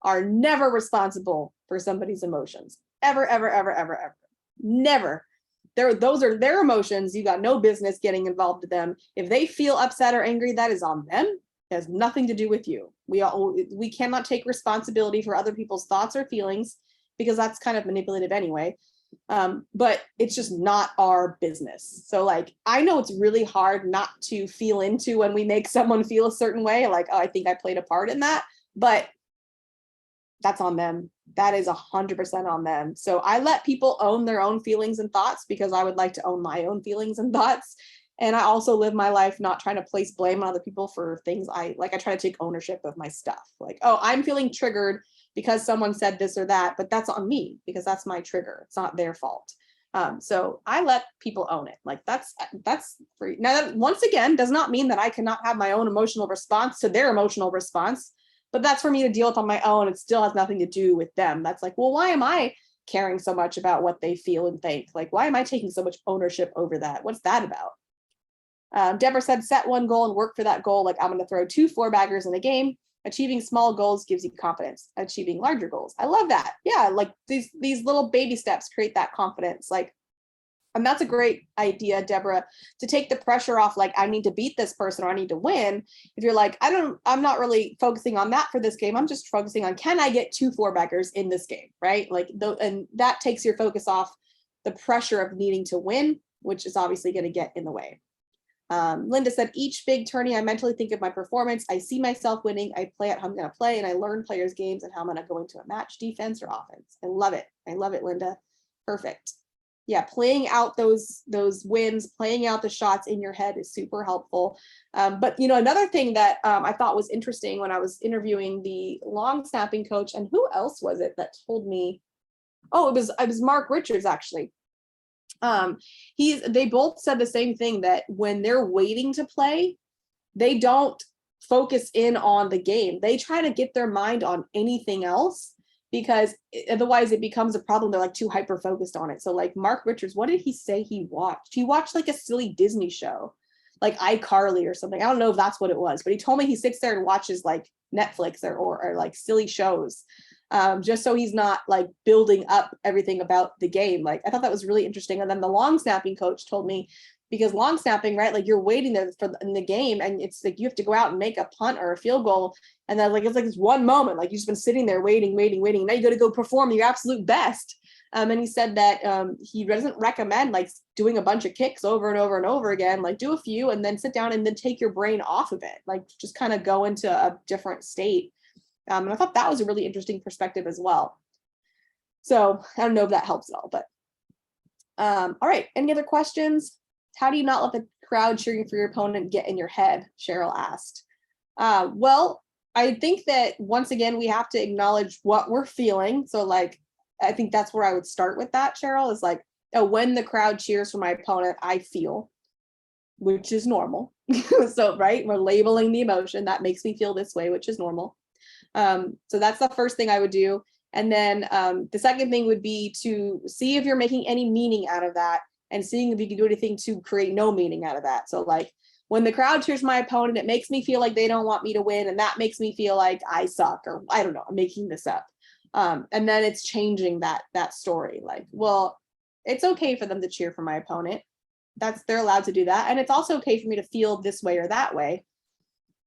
are never responsible for somebody's emotions. Ever, ever, ever, ever, ever. Never. Those are their emotions. You got no business getting involved with them. If they feel upset or angry, that is on them. It has nothing to do with you. We cannot take responsibility for other people's thoughts or feelings because that's kind of manipulative anyway. But it's just not our business. So like, I know it's really hard not to feel into when we make someone feel a certain way, like, oh, I think I played a part in that, but that's on them. That is 100% on them. So I let people own their own feelings and thoughts because I would like to own my own feelings and thoughts. And I also live my life not trying to place blame on other people for things I try to take ownership of my stuff. Like, oh, I'm feeling triggered because someone said this or that, but that's on me because that's my trigger. It's not their fault. So I let people own it. Like that's free. Now that once again does not mean that I cannot have my own emotional response to their emotional response, but that's for me to deal with on my own. It still has nothing to do with them. That's like, well, why am I caring so much about what they feel and think? Like, why am I taking so much ownership over that? What's that about? Deborah said, set one goal and work for that goal. Like, I'm going to throw 2 4-baggers in a game. Achieving small goals gives you confidence. Achieving larger goals. I love that. Yeah, like these little baby steps create that confidence. Like, and that's a great idea, Deborah, to take the pressure off. Like, I need to beat this person or I need to win. If you're like, I'm not really focusing on that for this game. I'm just focusing on, can I get 2 4-baggers in this game, right? Like, and that takes your focus off the pressure of needing to win, which is obviously going to get in the way. Linda said, each big tourney, I mentally think of my performance. I see myself winning. I play at how I'm going to play, and I learn players' games and how I'm going to go into a match, defense or offense. I love it. I love it, Linda. Perfect. Yeah, playing out those wins, playing out the shots in your head is super helpful. But another thing that I thought was interesting when I was interviewing the long snapping coach, and who else was it that told me? Oh, it was Mark Richards actually. They both said the same thing, that when they're waiting to play, they don't focus in on the game. They try to get their mind on anything else because otherwise it becomes a problem. They're like too hyper focused on it. So like Mark Richards, what did he say he watched? He watched like a silly Disney show, like iCarly or something. I don't know if that's what it was, but he told me he sits there and watches like Netflix or like silly shows. Just so he's not like building up everything about the game. Like, I thought that was really interesting. And then the long snapping coach told me, because long snapping, right, like you're waiting there in the game, and it's like you have to go out and make a punt or a field goal, and then like it's like this one moment, like you've just been sitting there waiting. Now you got to go perform your absolute best. And he said that he doesn't recommend like doing a bunch of kicks over and over and over again. Like, do a few and then sit down and then take your brain off of it. Like, just kind of go into a different state. And I thought that was a really interesting perspective as well. So I don't know if that helps at all, but all right. Any other questions? How do you not let the crowd cheering for your opponent get in your head? Cheryl asked. Well, I think that once again, we have to acknowledge what we're feeling. So like, I think that's where I would start with that, Cheryl, is like, when the crowd cheers for my opponent, I feel, which is normal. So, right, we're labeling the emotion that makes me feel this way, which is normal. So that's the first thing I would do. And then the second thing would be to see if you're making any meaning out of that and seeing if you can do anything to create no meaning out of that. So like when the crowd cheers my opponent, it makes me feel like they don't want me to win. And that makes me feel like I suck, or I don't know, I'm making this up. And then it's changing that story. Like, well, it's okay for them to cheer for my opponent. They're allowed to do that. And it's also okay for me to feel this way or that way.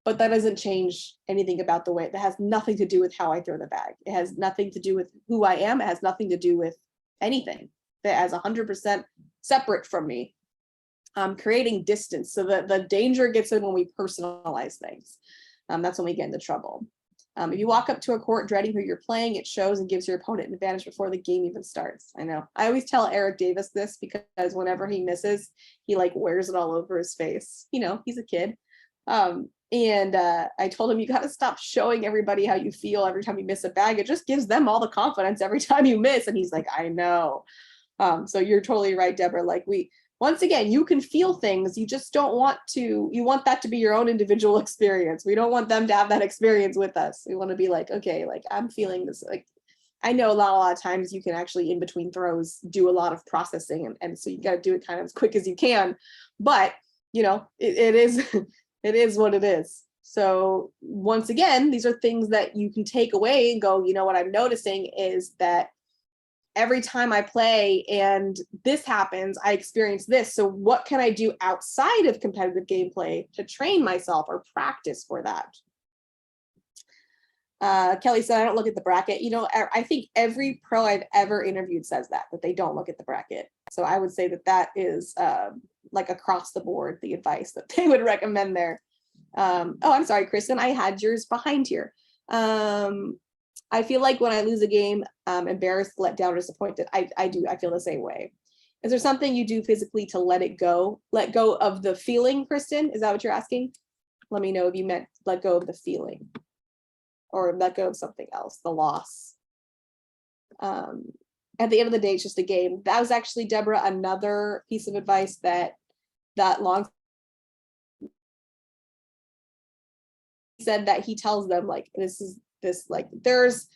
But that doesn't change anything about the way. That has nothing to do with how I throw the bag. It has nothing to do with who I am. It has nothing to do with anything. That is 100% separate from me. Creating distance. So the danger gets in when we personalize things. That's when we get into trouble. If you walk up to a court dreading who you're playing, it shows and gives your opponent an advantage before the game even starts. I know. I always tell Eric Davis this because whenever he misses, he like wears it all over his face. He's a kid. And I told him, you got to stop showing everybody how you feel every time you miss a bag. It just gives them all the confidence every time you miss. And he's like, I know. So you're totally right, Deborah. Like once again, you can feel things. You just don't want to, you want that to be your own individual experience. We don't want them to have that experience with us. We want to be like, okay, like I'm feeling this. Like, I know a lot of times you can actually in between throws do a lot of processing. And so you got to do it kind of as quick as you can. But, you know, it is, it is what it is. So once again, these are things that you can take away and go, you know, what I'm noticing is that every time I play and this happens, I experience this. So what can I do outside of competitive gameplay to train myself or practice for that? Kelly said, I don't look at the bracket. You know, I think every pro I've ever interviewed says that they don't look at the bracket. So I would say that that is like across the board, the advice that they would recommend there. Oh, I'm sorry, Kristen, I had yours behind here. I feel like when I lose a game, embarrassed, let down, or disappointed. I feel the same way. Is there something you do physically to let go of the feeling, Kristen? Is that what you're asking? Let me know if you meant let go of the feeling or let go of something else, the loss. At the end of the day, it's just a game. That was actually, Deborah, another piece of advice that long said, that he tells them, like, like, there's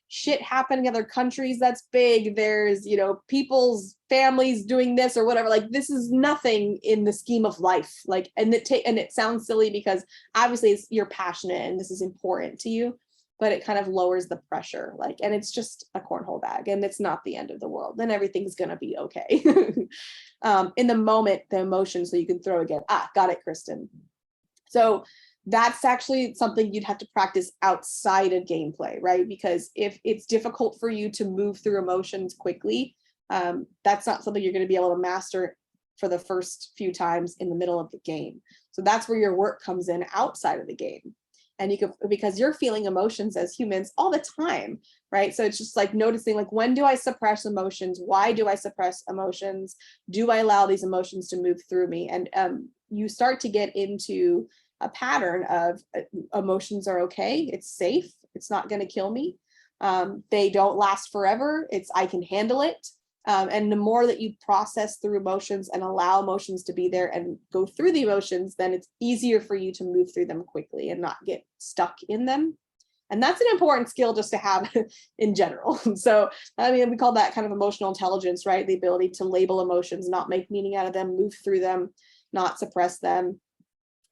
shit happening in other countries that's big. There's, you know, people's families doing this or whatever. Like, this is nothing in the scheme of life. Like, and it sounds silly because obviously you're passionate and this is important to you, but it kind of lowers the pressure. Like, and it's just a cornhole bag and it's not the end of the world. Then everything's gonna be okay. In the moment, the emotion, so you can throw again. Got it, Kristen. So that's actually something you'd have to practice outside of gameplay, right? Because if it's difficult for you to move through emotions quickly, that's not something you're going to be able to master for the first few times in the middle of the game. So that's where your work comes in outside of the game. And you can, because you're feeling emotions as humans all the time, right? So it's just like noticing, like, when do I suppress emotions? Why do I suppress emotions? Do I allow these emotions to move through me? And you start to get into a pattern of emotions are okay, it's safe, it's not going to kill me, they don't last forever, I can handle it. And the more that you process through emotions and allow emotions to be there and go through the emotions, then it's easier for you to move through them quickly and not get stuck in them. And that's an important skill just to have in general. So, I mean, we call that kind of emotional intelligence, right? The ability to label emotions, not make meaning out of them, move through them, not suppress them.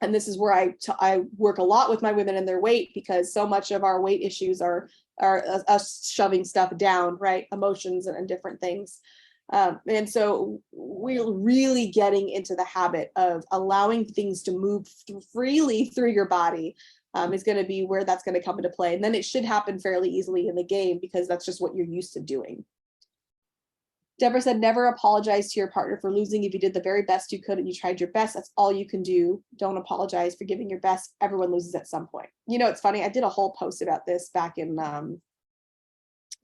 And this is where I work a lot with my women and their weight, because so much of our weight issues are us shoving stuff down, right? Emotions and different things. And so we're really getting into the habit of allowing things to move freely through your body is going to be where that's going to come into play. And then it should happen fairly easily in the game because that's just what you're used to doing. Deborah said, never apologize to your partner for losing. If you did the very best you could and you tried your best, that's all you can do. Don't apologize for giving your best. Everyone loses at some point. You know, it's funny. I did a whole post about this back in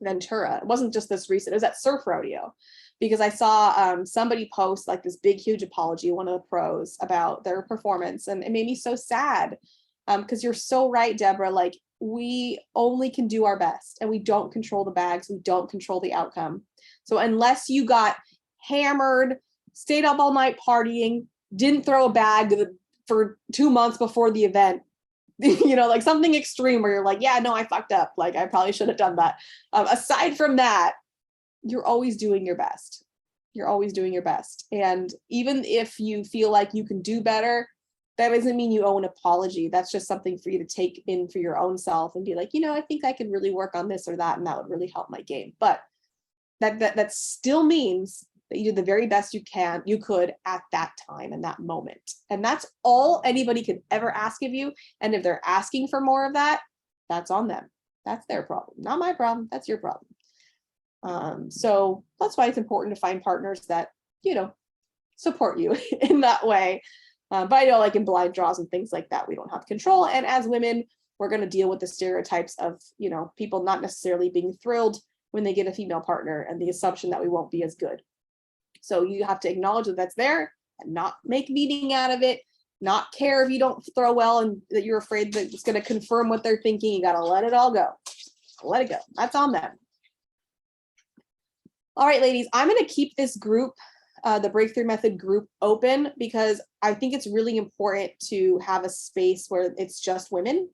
Ventura. It wasn't just this recent, it was at Surf Rodeo, because I saw somebody post like this big, huge apology, one of the pros, about their performance. And it made me so sad because you're so right, Deborah. Like, we only can do our best and we don't control the bags. We don't control the outcome. So unless you got hammered, stayed up all night partying, didn't throw a bag for 2 months before the event, you know, like something extreme where you're like, yeah, no, I fucked up. Like, I probably should have done that. Aside from that, you're always doing your best. You're always doing your best. And even if you feel like you can do better, that doesn't mean you owe an apology. That's just something for you to take in for your own self and be like, you know, I think I could really work on this or that, and that would really help my game. But that still means that you did the very best you could at that time and that moment. And that's all anybody could ever ask of you. And if they're asking for more of that, that's on them. That's their problem, not my problem. That's your problem. So that's why it's important to find partners that, you know, support you in that way. But I know, like in blind draws and things like that, we don't have control. And as women, we're going to deal with the stereotypes of, you know, people not necessarily being thrilled when they get a female partner and the assumption that we won't be as good. So you have to acknowledge that that's there and not make meaning out of it, not care if you don't throw well and that you're afraid that it's going to confirm what they're thinking. You got to let it all go. Let it go. That's on them. All right, ladies, I'm going to keep this group the Breakthrough Method group open, because I think it's really important to have a space where it's just women,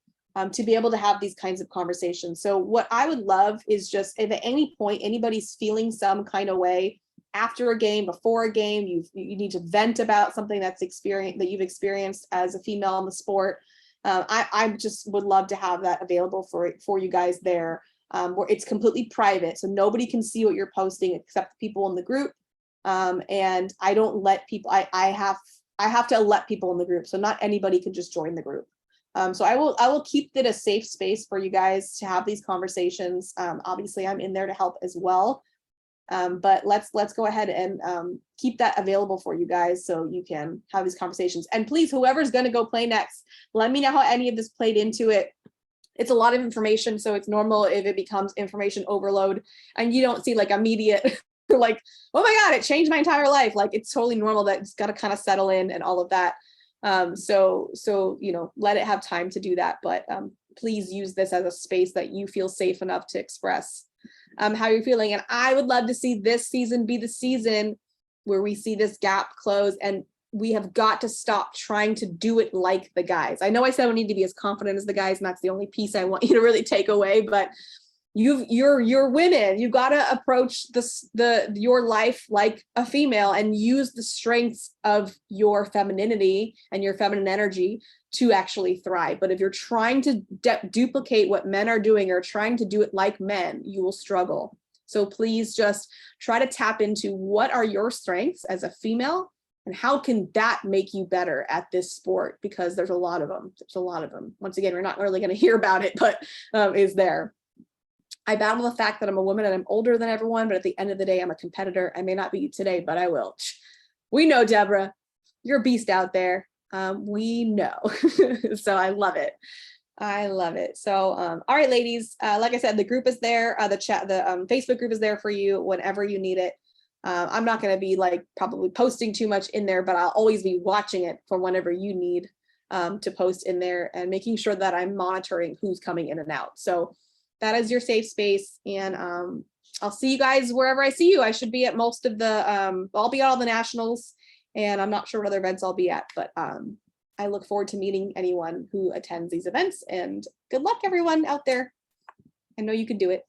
to be able to have these kinds of conversations. So what I would love is just if at any point anybody's feeling some kind of way after a game, before a game, you need to vent about something that you've experienced as a female in the sport. I just would love to have that available for you guys there, where it's completely private, so nobody can see what you're posting except the people in the group. And I don't let people. I have to let people in the group, so not anybody can just join the group. So I will keep it a safe space for you guys to have these conversations. Obviously, I'm in there to help as well. But let's go ahead and keep that available for you guys so you can have these conversations. And please, whoever's going to go play next, let me know how any of this played into it. It's a lot of information, so it's normal if it becomes information overload and you don't see like immediate like, oh my God, it changed my entire life. Like, it's totally normal. That it's got to kind of settle in and all of that. So let it have time to do that. But please use this as a space that you feel safe enough to express how you're feeling. And I would love to see this season be the season where we see this gap close, and we have got to stop trying to do it like the guys. I know I said we need to be as confident as the guys, and that's the only piece I want you to really take away, but you're women. You got to approach your life like a female and use the strengths of your femininity and your feminine energy to actually thrive. But if you're trying to duplicate what men are doing or trying to do it like men, you will struggle. So please just try to tap into what are your strengths as a female and how can that make you better at this sport? Because there's a lot of them. Once again, we're not really going to hear about it, but is there. I battle the fact that I'm a woman and I'm older than everyone, but at the end of the day, I'm a competitor. I may not be today, but I will. We know, Deborah, you're a beast out there. We know. So I love it. So, all right, ladies, like I said, the group is there. The Facebook group is there for you whenever you need it. I'm not going to be like probably posting too much in there, but I'll always be watching it for whenever you need to post in there and making sure that I'm monitoring who's coming in and out. So that is your safe space. And I'll see you guys wherever I see you. I should be at most of the, I'll be at all the nationals, and I'm not sure what other events I'll be at, but I look forward to meeting anyone who attends these events, and good luck everyone out there. I know you can do it.